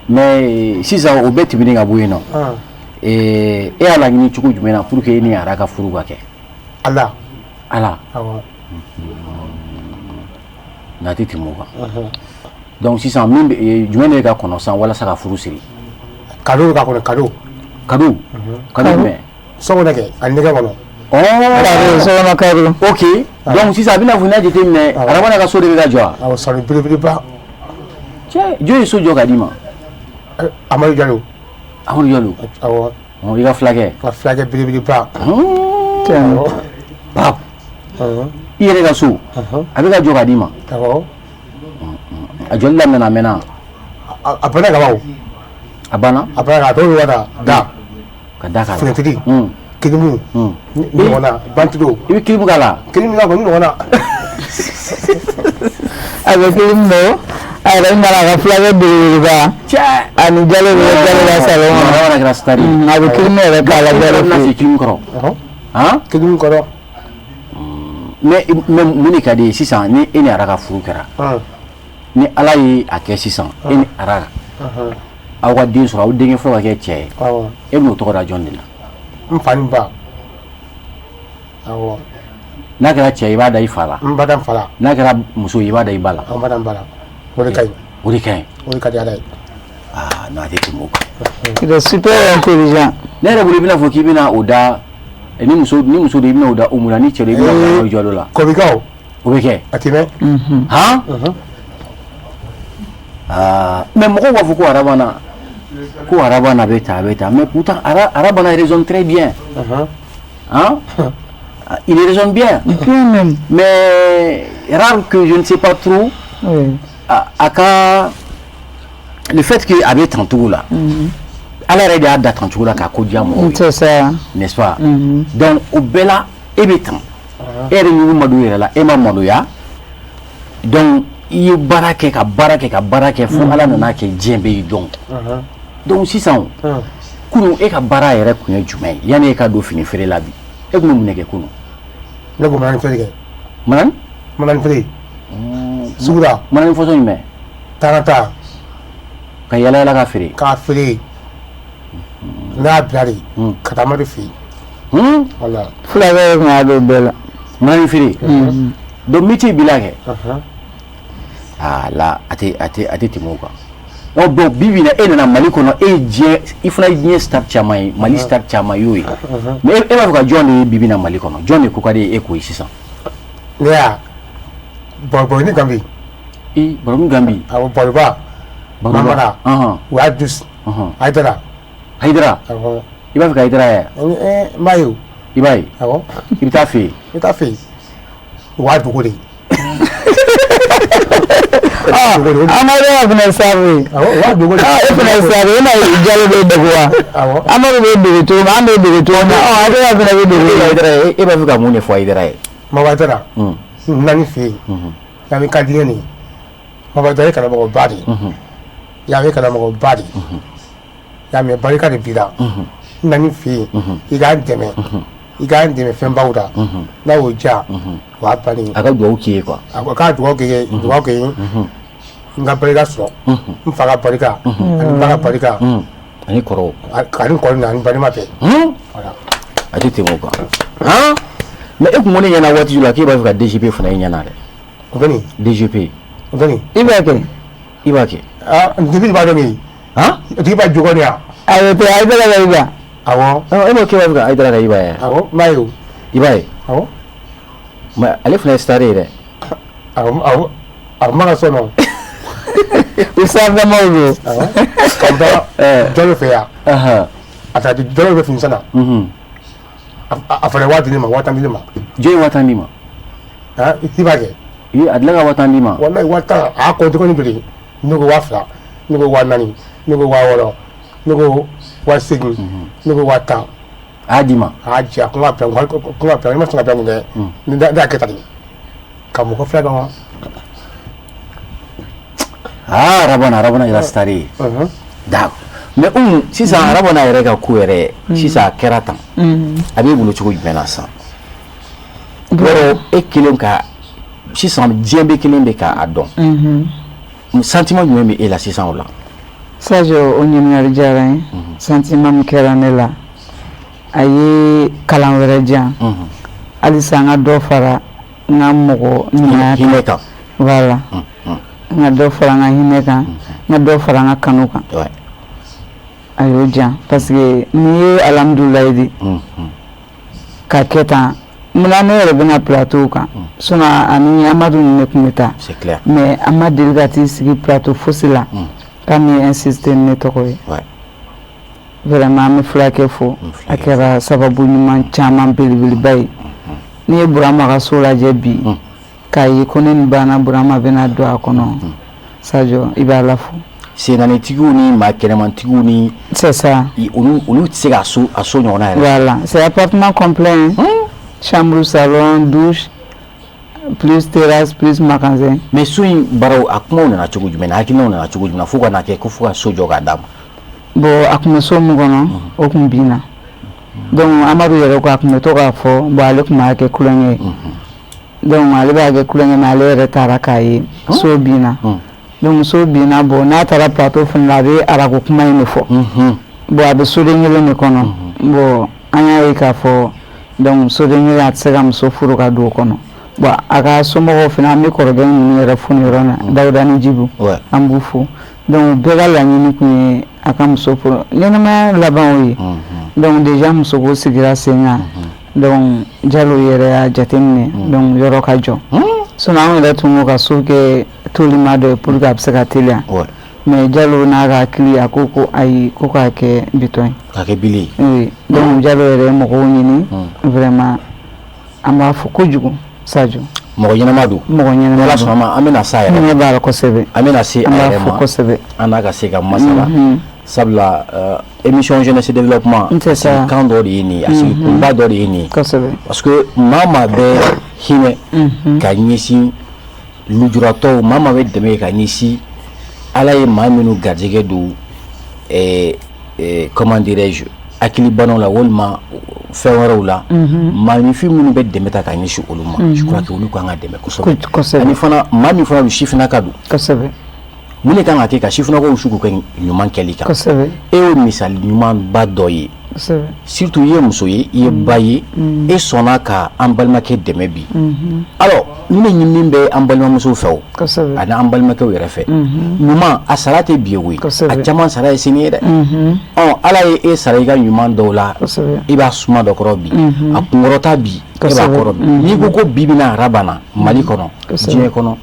mais sisan o bɛɛ tɛmɛnen ka bɔ yen nɔ e y'a laɲini cogo jumɛn na pour que e ni ara ka furu ka kɛ ala awɔ n'a tɛ tɛmɛ o kan donc sisan min jumɛn de ye ka kɔnɔ sisan walasa ka furu siri kado ka kɔnɔ kado jumɛn sɔgɔnɔ kɛ a nɛgɛ kɔnɔ sokɔnɔ kado ok donc sisan a bɛna fɔ n'a jateminɛ arabana ka so de bɛ ka jɔ wa awɔ sɔrɔ belebeleba cɛ jɔn ye so jɔ ka d'i ma Amadu Jalo Amadu Jalo awɔ i ka fulakɛ ka fulakɛ belebeleba pap i yɛrɛ ka so a bɛ ka jɔ ka d'i ma awɔ a jɔli daminɛna a mɛnna a banna ka ban o a banna a banna ka tɔw bɛ da ka da k'a la finɛtigi kilimu ɲɔgɔn na bantigiw i bɛ kilimu k'a la kilimu ka kɔni ɲɔgɔn na a bɛ kilimu dɔ a yɛrɛ mara ka fulakɛ belebeleba ani jalo bɛ jalo ka salon kɔnɔ arabana kɛra star ye a bɛ kilimu yɛrɛ k'a la jalo na fɛ se kilimu kɔrɔ kilimu kɔrɔ mais mun de ka di ye sisan ni e ni ara ka furu kɛra ni ala ye a kɛ sisan e ni ara aw ka den sɔrɔ aw denkɛ fɔlɔ ka kɛ cɛ ye e bɛn'o tɔgɔ da jɔn de la n fa ni ba awɔ n'a kɛra cɛ i b'a da i fa la n ba da n fa la n'a kɛra muso i b'a da i ba la an ba da n ba la o de ka ɲi o de ka ɲi o de ka di ala ye non a tɛ tɛmɛ o kan il est super intelligent ne yɛrɛ bolo i bɛna fɔ k'i bɛna o da ni muso de i bɛna o da o mun na ni cɛ de i bɛna o da jɔlo la kɔbikaw o bɛ kɛ a tɛmɛ han mais mɔgɔw b'a fɔ ko arabana bɛ ta mais pourtant arabana raisonne très bien hein il raisonne bien même mais rare que je ne sais pas trop a ka le fait que a bɛ tan cogo la ala yɛrɛ de y'a da tan cogo la k'a ko diya mɔgɔw ye c'est ça n'est-ce pas donc o bɛɛ la e bɛ tan e yɛrɛ ɲugu ma don i yɛrɛ la e ma maloya donc i ye baara kɛ ka baara kɛ fo ala nana kɛ diɲɛ bɛ y'i dɔn donc sisan kunun e ka baara yɛrɛ kun ye jumɛn ye yanni e ka don fini feere la bi e tun bɛ mun de kɛ kunun ne ko manani feere kɛ manani feere sugu la manani fɔsɔn jumɛn tarata ka yala yala ka feere k'a feere n'a bila de ka taa amadu fɛ yen wala fulakɛ ye kun y'a don bɛɛ la manani feere donc métier b'i la kɛ la a tɛ tɛmɛ o kan donc bi bi in na e nana Mali kɔnɔ e ye diɲɛ i fana ye diɲɛ star caman ye Mali star caman y'o ye mais e b'a fɛ ka jɔn de ye bi bi in na Mali kɔnɔ jɔn de ko ka di e ko ye sisan ne y'a bɔrɔbɔrɔ ni Gambi bɔrɔmu Gambi awɔ bɔrɔba Mamara o y'a dus Hayidara i b'a fɛ ka Hayidara ye n b'a ye o i b'a ye awɔ i bɛ taa fɛ yen i bɛ taa fɛ yen wa dugu de Amadu fana sabu wa dugu de fana sabu ina jalo be dugwa Amadu be dugu to ma be dugu to na ade fana be dugu e ba fuka mun ne fo idara e ma wa tara nani fe ya mi kadire ni ma ba dare kana mo badi ya mi kana mo badi ya mi barika de bida nani fe iga ndeme fɛn baw da n'a y'o ja wa bani a ka duwawu k'i ye quoi a ka duwawu kɛ n ka barika sɔrɔ n fa ka barika ani ba ka barika ani kɔrɔw ani kɔrɔ ani balima bɛɛ voilà a tɛ tɛmɛ o kan mais e kun ko ne ɲɛna waati jɔ la k'e b'a fɛ ka DGP fana ye ɲɛna dɛ o bɛ nin DGP o bɛ nin i b'a kɛ i b'a kɛ tigi b'a dɔn nin tigi b'a jogo ni yan ayi tɛ ayi bɛ ka i ba awɔ e m'o kɛ b'a fɛ ka Aidara ka i b'a ye awɔ n b'a ye o i b'a ye awɔ mais ale fana ye star ye dɛ awɔ a kuma ka so nɔ u sanfɛmaw don awɔ ka taa dɔ bɛ fɛ yan a taa di dɔ bɛ fini sanna a fana waa di ne ma waa tan di ne ma jɔn ye 5000 d'i ma i b'a kɛ a dilan ka 5000 d'i ma wallahi waa tan a y'a compté ko ni bere ne ko 2000 ne ko 4000 ne ko 6000 ne ko 8000 ne ko 1000 a y'a d'i ma a y'a jɛ a ko n ka bila ne ma sɔn ka bila mun kɛ ne y'a kɛ tan de ka mɔgɔ fila dɔn Arabana yɛrɛ star ye d'accord mais sisan Arabana yɛrɛ ka ko yɛrɛ sisan a kɛra tan a b'e bolo cogo jumɛn na sisan yɔrɔ e kelen ka sisan diɲɛ bɛ kelen bɛ k'a dɔn sentiment jumɛn bɛ e la sisan o la Sadio o ɲininkali diyara n ye sentiment min kɛra ne la a ye kalan wɛrɛ di yan halisa n ka dɔ fara n ka mɔgɔ hinɛ kan voilà n ka dɔ fara n ka hinɛ kan n ka dɔ fara n ka kanu kan a y'o di yan parce que n'i ye alhamdulilayi di ka kɛ tan munna ne yɛrɛ bɛna plateau kan sinon ani Amadu ni ne tun bɛ taa mais an ma deli ka t'i sigi plateau fosi la k'a mi insister ni ne tɔgɔ ye vraiment an bɛ fulakɛ fo a kɛra sababu ɲuman caman belebeleba ye n'i ye Burama ka so lajɛ bi k'a ye ko ne ni banna Burama bɛna don a kɔnɔ Sadio i bɛ Ala fo senanitigiw ni maa kɛnɛmatigiw ni c'est ça olu tɛ se k'a so ɲɔgɔn na yɛrɛ voilà c'est appartement complet chambre salon douche plus terrasse plus magasin mais so in baaraw a kumaw nana cogo jumɛn na hakilinaw nana cogo jumɛn fo ka na kɛ ko fo ka so jɔ k'a d'a ma bon a tun bɛ so min kɔnɔ o tun binna donc Amadu yɛrɛ ko a tun bɛ to k'a fɔ bon ale tun b'a kɛ kulonkɛ ye donc ale b'a kɛ kulonkɛ mais ale yɛrɛ taara k'a ye so binna donc so binna bon n'a taara plateau fana la a bɛ arajo kuma in de fɔ bon a bɛ soden kelen de kɔnɔ bon an y'a ye k'a fɔ donc soden kelen a tɛ se ka muso furu ka don o kɔnɔ bon a ka somɔgɔw fana an bɛ kɔrɔkɛ ninnu yɛrɛ fo nin yɔrɔ la Dawuda ni Jibu an b'u fo donc bɛɛ ka laɲini tun ye a ka muso furu ɲɛnamaya laban o ye donc déjà muso ko sigira sen kan donc Jalo yɛrɛ y'a jateminɛ donc yɔrɔ ka jɔ sinon an yɛrɛ tun ko ka so kɛ tolima dɔ ye pour que a bɛ se ka teliya mais Jalo n'a ka hakili a ko ko ayi ko k'a kɛ bitɔn ye k'a kɛ bile oui donc Jalo yɛrɛ ye mɔgɔw ɲini vraiment an b'a fɔ kojugu Sadio mɔgɔ ɲɛnama don mɔgɔ ɲɛnama Ala sɔnna ma an bɛna se a yɛrɛ ne b'a la kosɛbɛ an bɛna se a yɛrɛ ma kosɛbɛ an n'a ka se ka masala sabula émission jeunesse développement kan dɔ de ye nin ye a sigi kunba dɔ de ye nin ye parce que maa bɛ hinɛ ka ɲɛsin lujuratɔw maa bɛ dɛmɛ ka ɲɛsin Ala ye maa minnu garijɛgɛ don comment dirais-je hakilibanaw la walima fɛn wɛrɛw la maanifin minnu bɛ dɛmɛ ta ka ɲɛsin olu ma je crois que olu kan ka dɛmɛ kosɛbɛ ani fana maa min fana don sifinaka don kosɛbɛ mun de kan ka kɛ ka sifinakaw su k'u kɛ ɲuman kɛli kan e y'o misali ɲumanba dɔ ye surtout i ye muso ye i ye ba ye e sɔnna ka an balimakɛ dɛmɛ bi alors ni ne ɲinini bɛ an balimamusow fɛ o ani an balimakɛw yɛrɛ fɛ ɲuman a sara tɛ bi ye koyi a caman sara ye sini ye dɛ Ala ye e sara i ka ɲuman dɔw la i b'a suma dɔ kɔrɔ bi a kunkɔrɔta bi e b'a kɔrɔ bi n'i ko bi bɛna Arabana Mali kɔnɔ diɲɛ kɔnɔ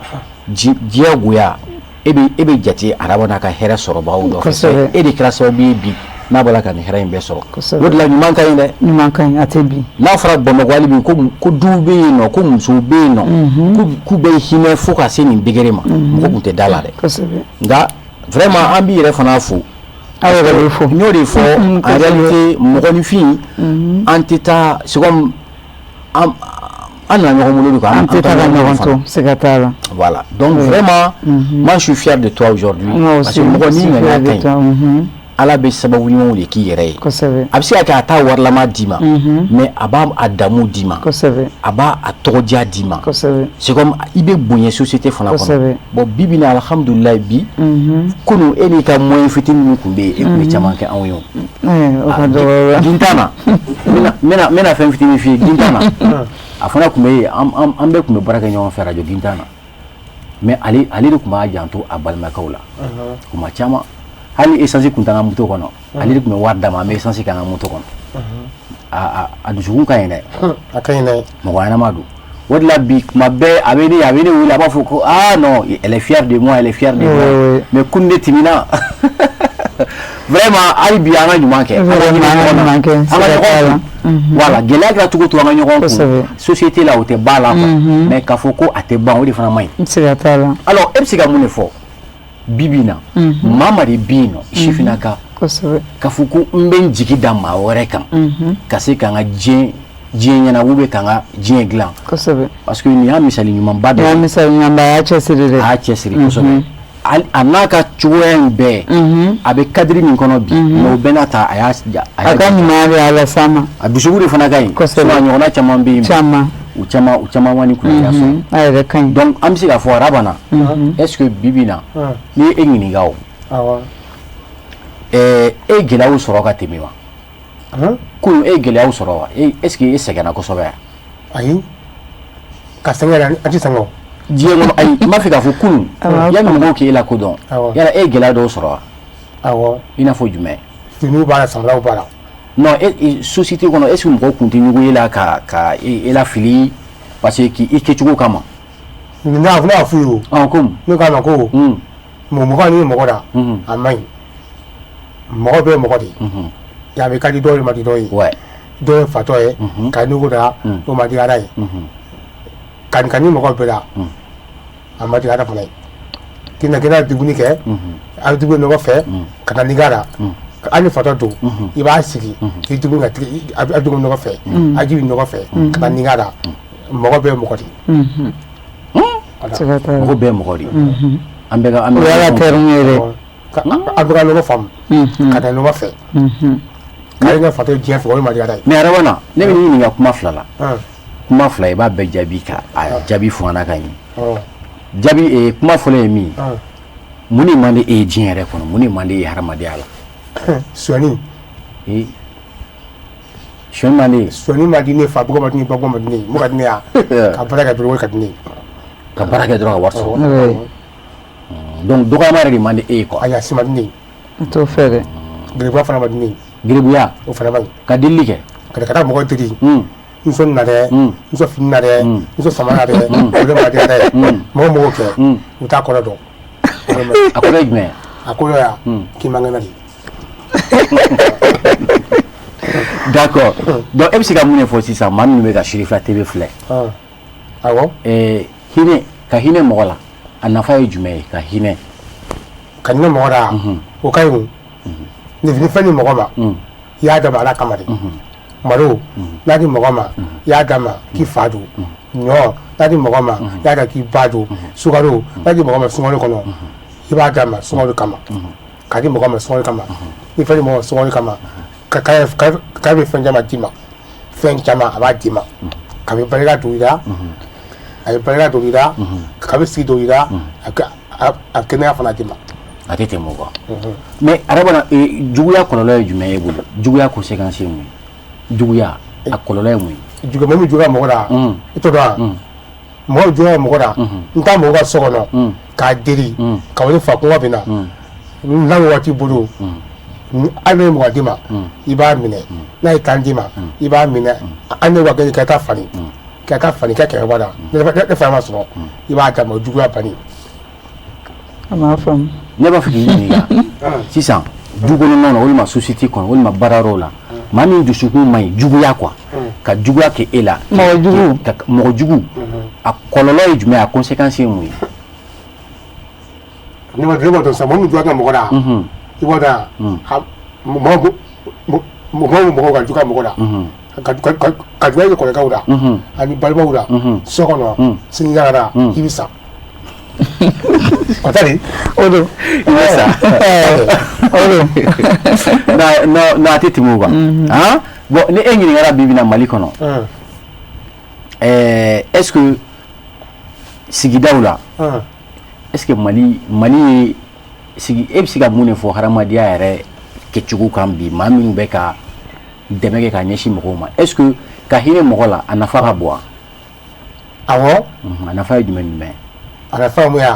diɲɛ goya e bɛ jate Arabana ka hɛrɛ sɔrɔbagaw dɔ fɛ e de kɛra sababu ye bi n'a bɔra ka nin hɛrɛ in bɛɛ sɔrɔ Kosɛbɛ. o de la ɲuman ka ɲi dɛ ɲuman ka ɲi a tɛ bin n'a fɔra Bamakɔ hali bi ko duw bɛ yen nɔ ko musow bɛ yen nɔ k'u bɛ hinɛ fo ka se nin degré ma mɔgɔ tun tɛ da la dɛ kosɛbɛ nka vraiment an b'i yɛrɛ fana fo aw yɛrɛ bɛ fo n y'o de fɔ en réalité mɔgɔninfin an tɛ taa c'est comme an nana ɲɔgɔn bolo de quoi an tɛ taa ka ɲɔgɔn to siga t'a la voilà donc vraiment moi je suis fier de toi aujourd'hui parce que mɔgɔ n'i ŋaniya ka ɲi Ala bɛ sababu ɲumanw de k'i yɛrɛ ye kosɛbɛ a bɛ se ka kɛ a t'a warilama d'i ma mais a b'a a damu d'i ma kosɛbɛ a b'a a tɔgɔdiya d'i ma kosɛbɛ c'est comme i bɛ bonya société fana kɔnɔ kosɛbɛ bon bi bi in na alhamdulilayi bi kunun e n'i ka moyen fitinin min tun bɛ yen e tun bɛ caman kɛ anw ye o ka dɔgɔ Gintana n bɛna fɛn fitinin f'i ye Gintana a fana tun bɛ yen an bɛɛ tun bɛ baara kɛ ɲɔgɔn fɛ radio Gintana mais ale de tun b'a janto a balimakɛw la kuma caman hali essence kun t'an ka moto kɔnɔ ale de tun bɛ wari d'a ma an bɛ essence k'an ka moto kɔnɔ a dusukun ka ɲi dɛ a ka ɲi dɛ mɔgɔ ɲɛnama don o de la bi kuma bɛɛ a bɛ ne wele a b'a fɔ ko ah non elle est fière de moi elle est fière de moi mais kun de timina vraiment hali bi an ka ɲuman kɛ an ka ɲɔgɔn voilà gɛlɛya kɛra cogo to an ka ɲɔgɔn kun société la o tɛ ban la mais k'a fɔ ko a tɛ ban o de fana man ɲi siga t'a la alors e bɛ se ka mun de fɔ bi bi in na maa de bɛ yen nɔ sifinnaka kosɛbɛ k'a fɔ ko n bɛ n jigi da maa wɛrɛ kan ka se ka n ka diɲɛ ɲɛnabɔ ka n ka diɲɛ dilan kosɛbɛ parce que nin y'a misali ɲumanba dɔ ye y'a misali ɲumanba a y'a cɛsiri dɛ a y'a cɛsiri kosɛbɛ a n'a ka cogoya in bɛɛ a bɛ kadiri min kɔnɔ bi mais o bɛɛ n'a ta a ka ɲumanya bɛ ala s'a ma a dusukun de fana ka ɲi kosɛbɛ a ɲɔgɔnna caman bɛ yen u caman wani kunnadiya sɔrɔ a yɛrɛ ka ɲi donc an bɛ se k'a fɔ arabana est ce que bi bi in na n'i ye e ɲininka o e gɛlɛyaw sɔrɔ ka tɛmɛ wa kunun e gɛlɛyaw sɔrɔ wa est ce que e sɛgɛnna kosɛbɛ ayi ka sɛgɛn yɛrɛ an tɛ sɛgɛn o diɲɛ kɔnɔ ayi n b'a fɛ k'a fɔ kunun yanni mɔgɔw k'e lakodɔn yala e ye gɛlɛya dɔw sɔrɔ wa awɔ i n'a fɔ jumɛn finiw b'a la samaraw b'a la non société kɔnɔ est ce que mɔgɔw kun tɛ ɲugun e la ka e lafili parce que k'i kɛcogo kama ne y'a f'u ye o komi ne k'a ma ko mɔgɔ ni mɔgɔ da a man ɲi mɔgɔ bɛɛ ye mɔgɔ de ye a bɛ ka di dɔw ye ma di dɔw ye dɔw ye fatɔ ye ka nugu da o ma di ala ye ka ni mɔgɔ bɛɛ la a ma di ala fana ye kina dumuni kɛ a bɛ dumuni ɲɔgɔn fɛ ka na nigara la hali fatɔ don i b'a sigi k'i dumuni ka tigi a bɛ dumuni ɲɔgɔn fɛ a jibi ɲɔgɔn fɛ ka na nigara la mɔgɔ bɛɛ ye mɔgɔ de ye mɔgɔ bɛɛ ye mɔgɔ de ye an bɛ o y'a ka terme ye dɛ a bɛ ka ɲɔgɔn faamu ka na ɲɔgɔn fɛ k'ale ka fatɔ diɲɛ fɛ o ye ma di ala ye mais arabana ne bɛ n'i ɲininka kuma fila la kuma fila i b'a bɛɛ jaabi ka a jaabi fɔ an na ka ɲɛ jaabi kuma fɔlɔ ye min mun de man di e ye diɲɛ yɛrɛ kɔnɔ mun de man di e ye hadamadenya la sɔni sɔni man di ye sɔni ma di ne fa bɔgɔ ma di ne ba bɔgɔ ma di ne ye mun ka di ne ya ka baara kɛ dɔrɔn o ka di ne ye ka baara kɛ dɔrɔn ka wari sɔrɔ donc dɔgɔyama yɛrɛ de man di e ye quoi ayi a si ma di ne ye n t'o fɛ dɛ gerebuya fana ma di ne ye gerebuya o fana ma ɲi ka delili kɛ ka taa mɔgɔ deli muso na dɛ muso fini na dɛ muso sama na dɛ o de ma di ala ye mɔgɔ kɛ u t'a kɔrɔ dɔn a kɔrɔ ye jumɛn a ko ya k'i man kɛnɛ de d'accord donc e bɛ se ka mun de fɔ sisan maa minnu bɛ ka Sirifila TV filɛ awɔ hinɛ ka hinɛ mɔgɔ la a nafa ye jumɛn ye ka hinɛ ka hinɛ mɔgɔ la o ka ɲi o ni fɛn di mɔgɔ ma i y'a dama ala kama de malo n'a di mɔgɔ ma i y'a dama k'i fa don ɲɔ n'a di mɔgɔ ma i y'a da k'i ba don sukaro n'a di mɔgɔ ma sunkalo kɔnɔ i b'a d'a ma sunkalo kama k'a di mɔgɔ ma sunkalo kama ni fɛn di mɔgɔ ma sunkalo kama k'a bɛ fɛn caman d'i ma fɛn caman a b'a d'i ma k'a bɛ barika don i la a bɛ barika don i la k'a bɛ sigi don i la a kɛnɛya fana d'i ma a tɛ tɛmɛ o kan mais arabana juguya kɔlɔlɔ ye jumɛn ye e bolo juguya conséquence ye mun ye juguya a kɔlɔlɔ ye mun ye juguya min juguya mɔgɔ la i t'o dɔn wa mɔgɔ juguya mɔgɔ la n t'a mɔgɔ ka so kɔnɔ k'a deli ka wele fa kɔngɔ bɛ na n'a bɛ waati bolo hali ne ye mɔgɔ d'i ma i b'a minɛ n'a ye tan d'i ma i b'a minɛ hali ne wa kelen ka taa fani ka kɛmɛ bɔ la ne fana ma sɔrɔ i b'a d'a ma juguya banni a m'a faamu ne b'a fɛ k'i ɲininka sisan du kɔnɔna na walima société kɔnɔ walima baarayɔrɔ la maa min dusukun man ɲi juguya quoi ka juguya kɛ e la mɔgɔ jugu a kɔlɔlɔ ye jumɛn a conséquence ye mun ye ne ma dɔn sa mɔgɔ min juguya ka mɔgɔ la i b'o dɔn mɔgɔ ka juguya mɔgɔ la ka juguya kɛ kɔrɔkɛw la ani balimaw la so kɔnɔ siniɲɛsira la i bɛ sa o tɛ o don i bɛ sa non a tɛ tɛmɛ o kan bon ni e ɲininkara bi bi na Mali kɔnɔ est-ce que sigidaw la est-ce que Mali ye sigi e bɛ se ka mun de fɔ hadamadenya yɛrɛ kɛcogo kan bi maa minnu bɛ ka dɛmɛ kɛ ka ɲɛsin mɔgɔw ma est-ce que ka hinɛ mɔgɔ la a nafa ka bon wa awɔ a nafa ye jumɛn a nafa ye mun ye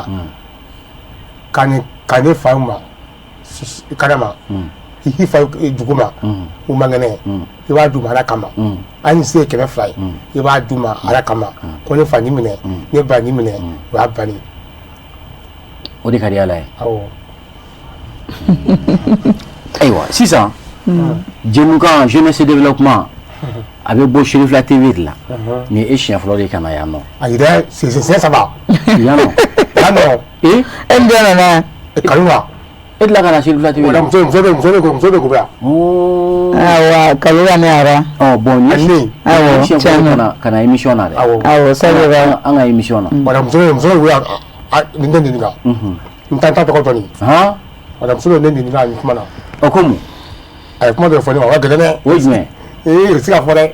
ka ne fa ma kana ma i fa dugu ma u man kɛnɛ i b'a d'u ma Ala kama hali ni se ye 200 ye i b'a d'u ma Ala kama ko ne fa ni minɛ ne ba ni minɛ o y'a banni o de ka di Ala ye awɔ ayiwa sisan jɛmukan jeunesse développement a bɛ bɔ Sherifla TV de la ni e siɲɛ fɔlɔ de ka na yan nɔ ayi dɛ siɲɛ 3 yan nɔ e bɛ nana kanu wa e tila ka na Sherifla TV wala muso de ko bɛ yan awa kalo ka ne ara bon ni siɲɛ fɔlɔ ka na émission na dɛ awɔ sabu an ka émission na wala muso de ko bɛ yan nin tɛ nin kan n ta tɔgɔ dɔn nin wala muso de nin kan nin kuma na o ko mun a ye kuma dɔ fɔ ne ma o ka gɛlɛn dɛ o ye jumɛn o se ka fɔ dɛ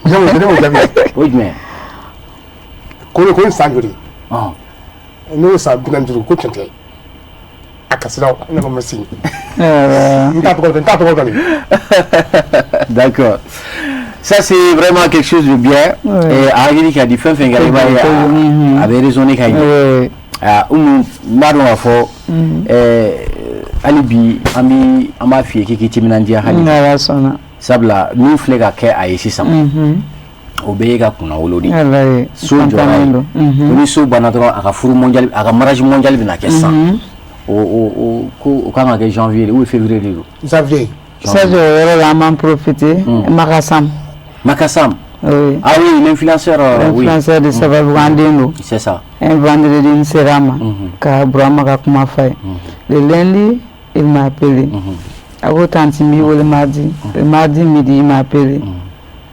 ne m'o jaabi o ye jumɛn ko n san joli n'o san 45 ko tiɲɛ tɛ a kasira ne ko merci n t'a tɔgɔ dɔn d'accord ça c'est vraiment quelque chose de bien et a hakili ka di fɛn fɛn kɛra i b'a ye a bɛ raisonner ka ɲɛ n b'a dɔn k'a fɔ hali bi an b'a f'i ye k'i k'i timinandiya hali sabula min filɛ ka kɛ a ye sisan o bɛ ye ka kunnawolo de so jɔra ye ni so banna dɔrɔn a ka furu mondial a ka mariage mondial bɛna kɛ sisan o kan ka kɛ janvier de ou février de don janvier Sergio yɔrɔ la an b'an profiter Makasam ah oui l'influenceur de Sababu an den don c'est ça un vendredi n sera ma ka Burama ka kuma f'a ye le lundi il m'a appelé a ko tanti n b'i wele mardi le mardi midi il m'a appelé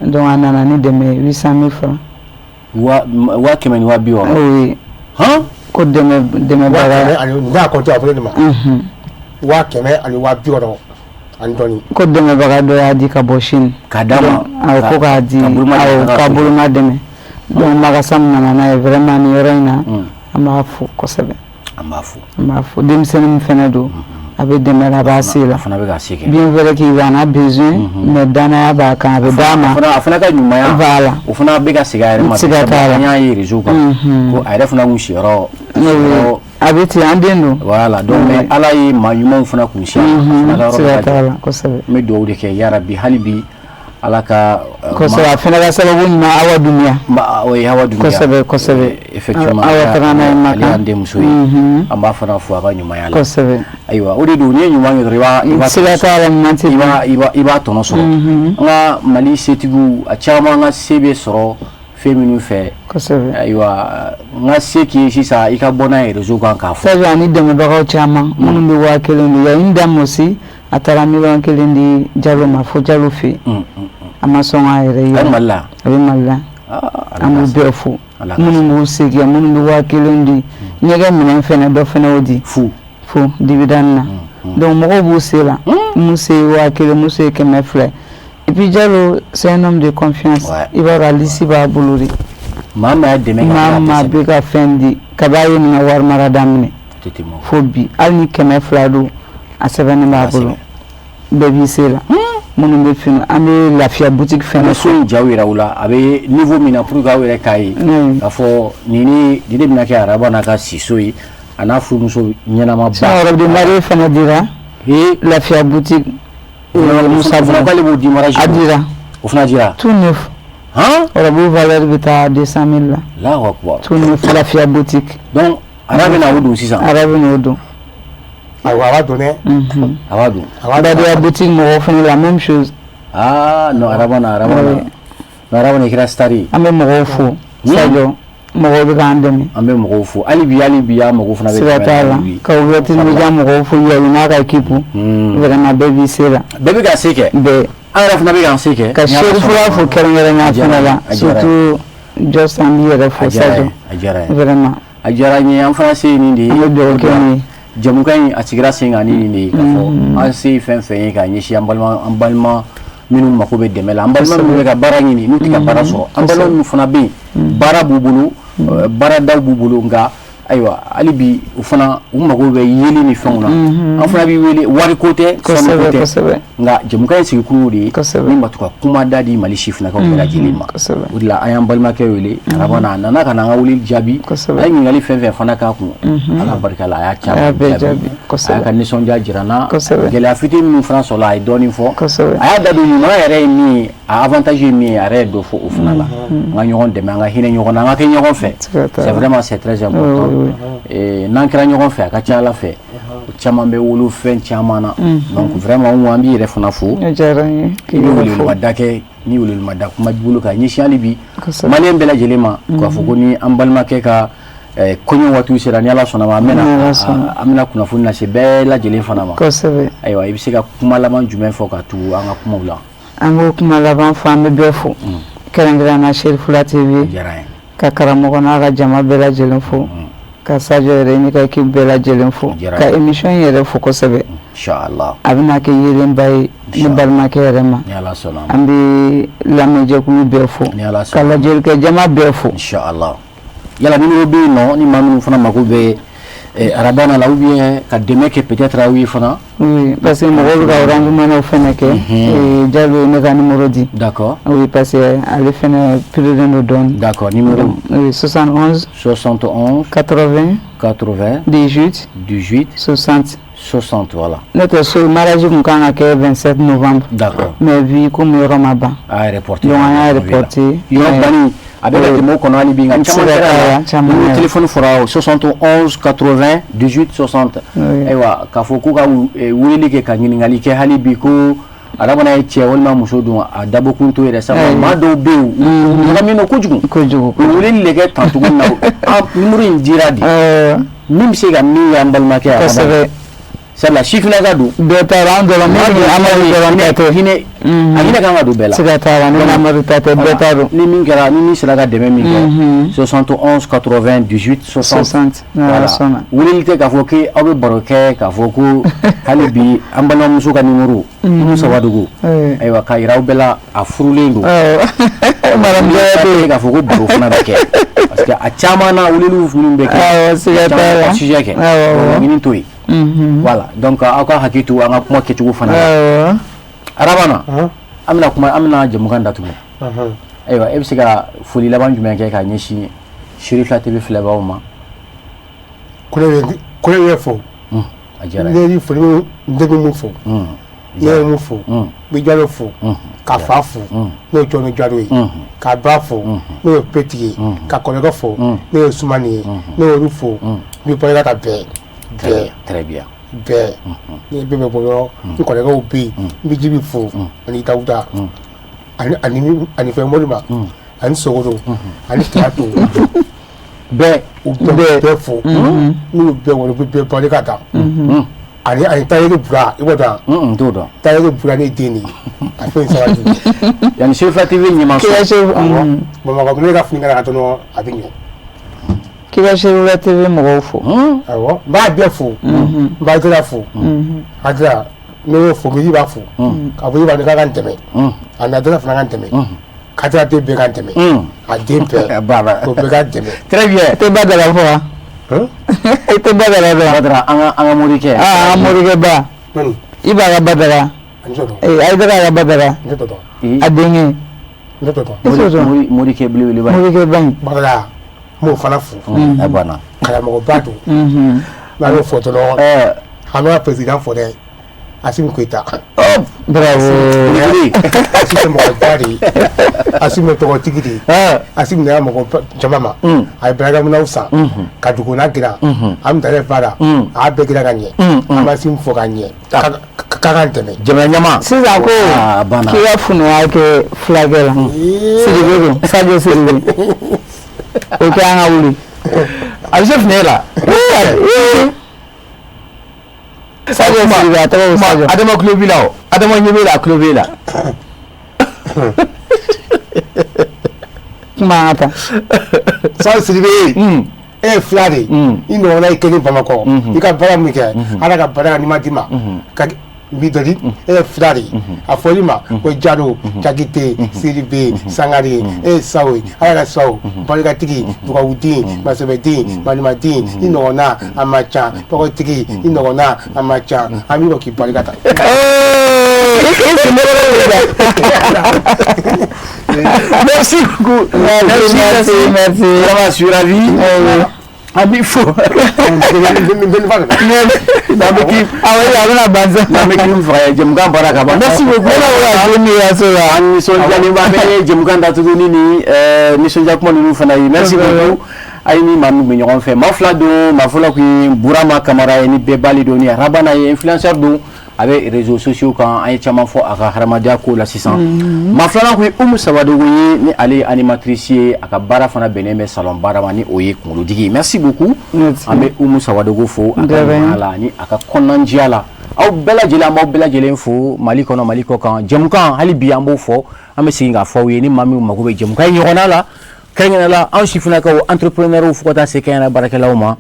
donc a nana ni dɛmɛ 800 000 francs wa 100 ni wa 60 oui ko dɛmɛbaga n'a compté après de ma wa 100 ani wa 60 ani dɔɔni ko dɛmɛbaga dɔ y'a di ka bɔ Chine ka d'a ma awɔ ko k'a di ka boloma dɛmɛ donc Makasam nana n'a ye vraiment nin yɔrɔ in na an b'a fo kosɛbɛ an b'a fo denmisɛnnin min fɛnɛ don a bɛ dɛmɛ la a b'a se la bien vrai qu'il en a besoin mais danaya b'a kan a bɛ d'a ma a fana ka ɲumanya voilà o fana bɛ ka segin a yɛrɛ ma an y'a ye réseau kan ko a yɛrɛ fana kun siyɔrɔ a bɛ ten an den don voilà donc mais Ala ye maa ɲumanw fana kun siya siga t'a la kosɛbɛ n bɛ dugawu de kɛ yarabi hali bi Ala ka kosɛbɛ a fana ka sababu ɲuman Awa Dunuya o ye Awa Dunuya kosɛbɛ effectivement Awa fana n'a ye ale y'an denmuso ye an b'a fana fo a ka ɲumanya la kosɛbɛ ayiwa o de don n'i ye ɲuman kɛ dɔrɔn siga t'a la ɲuman tɛ i b'a tɔnɔ sɔrɔ an ka Mali setigiw a caman ka se bɛ sɔrɔ fɛn minnu fɛ kosɛbɛ ayiwa n ka se k'i ye sisan i ka bɔ n'a ye réseau kan k'a fɔ sabu ani dɛmɛbagaw caman minnu bɛ 1000 di yayi n damu aussi a taara 1 000 000 di Jalo ma fo Jalo fɛ a ma sɔn k'a yɛrɛ ye a bɛ Mali la a bɛ Mali la an b'u bɛɛ fo minnu b'u segin minnu bɛ 1000 di ɲɛgɛn minɛn fɛnɛ dɔ fɛnɛ y'o di fo dividende na donc mɔgɔw b'u se la mun se ye 1000 mun se ye 200 et puis Jalo c'est un homme de confiance i b'a dɔn Alisi b'a bolo de maa bɛ ka fɛn di kab'a ye nin ka wari mara daminɛ fo bi hali ni 200 don a sɛbɛnnen b'a bolo bɛɛ b'i se la minnu bɛ fini an bɛ lafiya boutique fɛnɛ so in jaw yira u la a bɛ niveau min na pour que aw yɛrɛ k'a ye k'a fɔ nin de bɛna kɛ araba n'a ka siso ye a n'a furumuso ɲɛnama ba yɔrɔ de mari fɛnɛ dira lafiya boutique Musa k'ale b'o di mariage a dira o fana dira tout neuf ɔrɔbu valeur bɛ taa 200 000 la Allahu akbar tout neuf lafiya boutique donc ara bɛna o don sisan ara bɛna o don awa donné awa don da da boutique mɔgɔw fana la même chose non arabana kira stari an bɛ mɔgɔw fo sajo mɔgɔw bɛ k'an dɛmɛ an bɛ mɔgɔw fo hali bi mɔgɔw fana bɛ siga t'a la ka wagati media mɔgɔw fo yayi n'a ka équipe vraiment bɛɛ b'i se la bɛɛ bɛ ka se kɛ bɛɛ an yɛrɛ fana bɛ k'an se kɛ ka Cheick Fula fo kɛrɛnkɛrɛnya fana la surtout Just an b'i yɛrɛ fo sajo vraiment a diyara n ye an fana se nin de ye an bɛ dugawu kɛ nin ye jamukan in a sigira sen kan ni nin de ye k'a fɔ an se fɛn fɛn ye k'a ɲɛsin an balima minnu mako bɛ dɛmɛ la an balima minnu bɛ ka baara ɲini n'u tɛ ka baara sɔrɔ an balima minnu fana bɛ yen baara b'u bolo baaradaw b'u bolo nka ayiwa hali bi u fana u mago bɛ yeli ni fɛnw na an fana b'i wele wariko tɛ sɔnniko tɛ nka jamukan in sigikun de ye min b'a to ka kuma da di Mali sifinnakaw bɛɛ lajɛlen ma o de la an y'an balimakɛ wele arabana a nana ka na an ka wele jaabi a ye ɲininkali fɛn fɛn fana k'a kun Ala barika la a y'a caman jaabi a y'a ka nisɔndiya jira n na gɛlɛya fitinin min fana sɔrɔla a ye dɔɔnin fɔ a y'a da don ɲuman yɛrɛ ye min ye a avantage ye min ye a yɛrɛ ye dɔ fɔ o fana la an ka ɲɔgɔn dɛmɛ an ka hinɛ ɲɔgɔn na an ka kɛ ɲɔgɔn fɛ c'est vraiment c'est très important n'an kɛra ɲɔgɔn fɛ a ka ca Ala fɛ caman bɛ wolo fɛn caman na donc vraiment an b'i yɛrɛ fana fo i bɛ welemada kɛ ni welemada kuma b'i bolo ka ɲɛsin hali bi maliyɛn bɛɛ lajɛlen ma k'a fɔ ko ni an balimakɛ ka kɔɲɔ waatiw sera ni Ala sɔnna ma an bɛna kunnafoni lase bɛɛ lajɛlen fana ma ayiwa i bɛ se ka kuma laban jumɛn fɔ ka tugu an ka kumaw la an b'o kuma laban fɔ an bɛ bɛɛ fo kɛrɛnkɛrɛnnenya Cheick Fula TV ka karamɔgɔ n'a ka jama bɛɛ lajɛlen fo ka Sadio yɛrɛ ni ka équipe bɛɛ lajɛlen fo ka émission yɛrɛ fo kosɛbɛ inchallah a bɛna kɛ yelenba ye ni balimakɛ yɛrɛ ma an bɛ lamɛnjɛkulu bɛɛ fo ka lajɛlikɛ jama bɛɛ fo inchallah yala numéro bɛ yen nɔ ni maa minnu fana mako bɛ arabana la ou bien ka dɛmɛ kɛ peut-être aw ye fana oui parce que mɔgɔw bɛ ka orange money fɛnɛ kɛ Jalo ye ne ka numéro di d'accord oui parce que ale fɛnɛ pirilen don dɔɔni d'accord numéro 71 80 18 60 voilà ne tɛ so mariage kun kan ka kɛ 27 novembre d'accord mais vu comme yɔrɔ ma ban a reporté donc an y'a reporté yɔrɔ bani a bɛ ka tɛmɛ o kɔnɔ hali bi nka caman kɛra la téléphone fɔra 71 80 18 60 ayiwa k'a fɔ k'u ka weleli kɛ ka ɲininkali kɛ hali bi ko arabana ye cɛ walima muso don a dabɔkun to yɛrɛ sabu maa dɔw bɛ yen u ɲagamin don kojugu u weleli de kɛ tan tugun na numéro in dira di min bɛ se ka min y'an balimakɛ a kosɛbɛ sabula sifinnaka don bɛɛ taara an dɔrɔn min bɛ Amadu dɔrɔn ta tɛ hinɛ a hinɛ kan ka don bɛɛ la siga t'a la ni Amadu ta tɛ bɛɛ t'a dɔn ni min kɛra ni min sera ka dɛmɛ min kɛ 71 80 18 60 voilà weleli tɛ k'a fɔ k'aw bɛ baro kɛ k'a fɔ ko hali bi an balimamuso ka numéro Musa Wadugu ayiwa k'a yira aw bɛɛ la a furulen don k'a fɔ ko baro fana bɛ kɛ parce que a caman na weleliw minnu bɛ kɛ siga t'a la ka sujet kɛ ɲini to yen voilà donc aw ka hakili to an ka kuma kɛcogo fana la arabana an bɛna jamukan datugu ayiwa e bɛ se ka foli laban jumɛn kɛ k'a ɲɛsin Cheick Fula TV filɛbagaw ma kole ye fo a diyara ne ni foli n degun mun fo ne ye mun fo n bɛ Jalo fo ka fa fo n'o ye Jɔnni Jalo ye ka ba fo n'o ye Petigi ye ka kɔrɔkɛ fo n'o ye Sumani ye n'o ye olu fo n bɛ bɔ ka bɛɛ très bien bɛɛ ni bɛɛ bɛ bɔ yɔrɔ n kɔrɔkɛw bɛ yen n bɛ Jibi fo ani Dawuda ani fɛn Moriba ani Sogoro ani Kiyatu bɛɛ u bɛɛ fo n'u bɛɛ wele u bɛ bɛɛ barika da ani Tayiru Bura i b'o dɔn n t'o dɔn Tayiru Bura ne den de ye a fɛn sabati yanni Cheick Fula TV ɲɛma sɔn Bamakɔ ne ka fini kana ka dɔrɔn a bɛ ɲɛ k'i ka Cheick Fula TV mɔgɔw fo awɔ n b'a bɛɛ fo n b'a Adira fo Adira ne y'o fo Miji b'a fo k'a fɔ Iba ne ka kan tɛmɛ a na Adira fana kan tɛmɛ Kadira den bɛɛ kan tɛmɛ a den bɛɛ o bɛɛ kan tɛmɛ très bien i tɛ Badara fɔ wa i tɛ Badara dɔn Badara an ka morikɛ an morikɛ ba i b'a ka Badara Aidara ka Badara a denkɛ morikɛ belebeleba morikɛ ba in Badara m'o fana fo a banna karamɔgɔba don n'a y'o fɔ dɔrɔn an bɛ ka président fɔ dɛ Assim Koita. Oh, bravo. Assim Mokotari. Assim Motogotiki. Assim Namo Jamama. I brag on Nausa. Kadukuna Gira. I'm the father. I beg Raganye. I'm a sim for Ganye. Kakantene. Jamanyama. Siza ko kiya funu yake flagela. Sirigero. Sajo sirigero. Oke anga wuli. Alchef nela. Sajo sirigero atawo sajo. Adama Clovila. Adama Nyebela Clovila. Kuma ata. Sajo sirigero. Flari. Ino na ikeni Bamako. Ika bara mike. Ala ka bara ni madima. Midori Flari Afolima Ojaro Jagite Siribe Sangari Sawi Ala Saw Baligatiki Bukawudi Masabedi Manimadi Inona Amacha Pokotiki Inona Amacha Amigo ki Baligata. Merci beaucoup. Merci. Vraiment, je suis ravi. Abi fo. Merci beaucoup. Merci beaucoup. Aini manu be ɲɔgɔn fɛ ma fila don ma fɔlɔ kun Burama Kamara ye ni bɛɛ bali don ni Rabana ye influenceur don a bɛ réseaux sociaux kan an ye caman fɔ a ka hadamadenya ko la sisan ma filanan kun ye Umu Sabadogo ye ni ale animatrice ye a ka baara fana bɛnnen bɛ salon baara ma ni o ye kunkolodigi merci beaucoup an bɛ Umu Sabadogo fo a ka ɲɔgɔnya la ni a ka kɔnɔnajɛya la aw bɛɛ lajɛlen an b'aw bɛɛ lajɛlen fo Mali kɔnɔ Mali kɔ kan jɛmukan hali bi an b'o fɔ an bɛ segin k'a fɔ aw ye ni maa min mago bɛ jɛmukan in ɲɔgɔnna la kɛrɛnkɛrɛnnenya la anw sifinnakaw entrepreneurs fo ka taa se kɛnyɛrɛ baarakɛlaw ma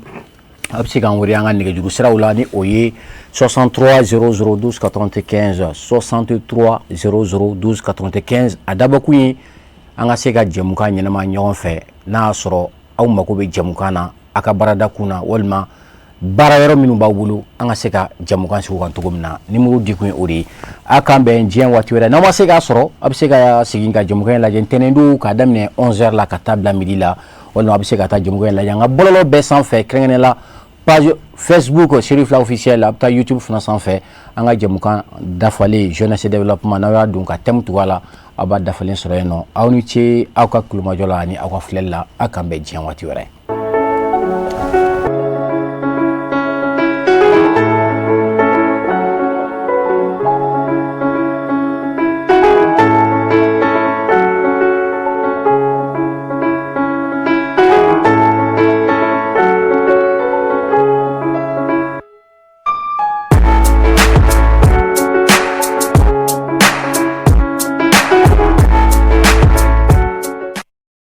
a bɛ se k'an wele an ka nɛgɛjuru siraw la ni o ye 63 00 12 95 63 00 12 95 a dabɔkun ye an ka se ka jɛmukan ɲɛnama ɲɔgɔn fɛ n'a y'a sɔrɔ aw mago bɛ jɛmukan na a ka baarada kun na walima baara yɔrɔ minnu b'aw bolo an ka se ka jɛmukan sigi kan cogo min na numéro di kun ye o de ye a k'an bɛn diɲɛ waati wɛrɛ n'aw ma se k'a sɔrɔ a bɛ se ka segin ka jɛmukan in lajɛ ntɛnɛndon k'a daminɛ 11h la ka taa bila midi la walima a bɛ se ka taa jɛmukan in lajɛ an ka bɔlɔlɔ bɛɛ sanfɛ kɛrɛnkɛrɛnnenya la page Facebook Cherif la officiel a bɛ taa YouTube fana sanfɛ an ka jɛmukan dafalen jeunesse développement n'aw y'a don ka thème tugu a la aw b'a dafalen sɔrɔ yen nɔ aw ni ce aw ka kulumajɔ la ani aw ka filɛli la a k'an bɛn diɲɛ waati wɛrɛ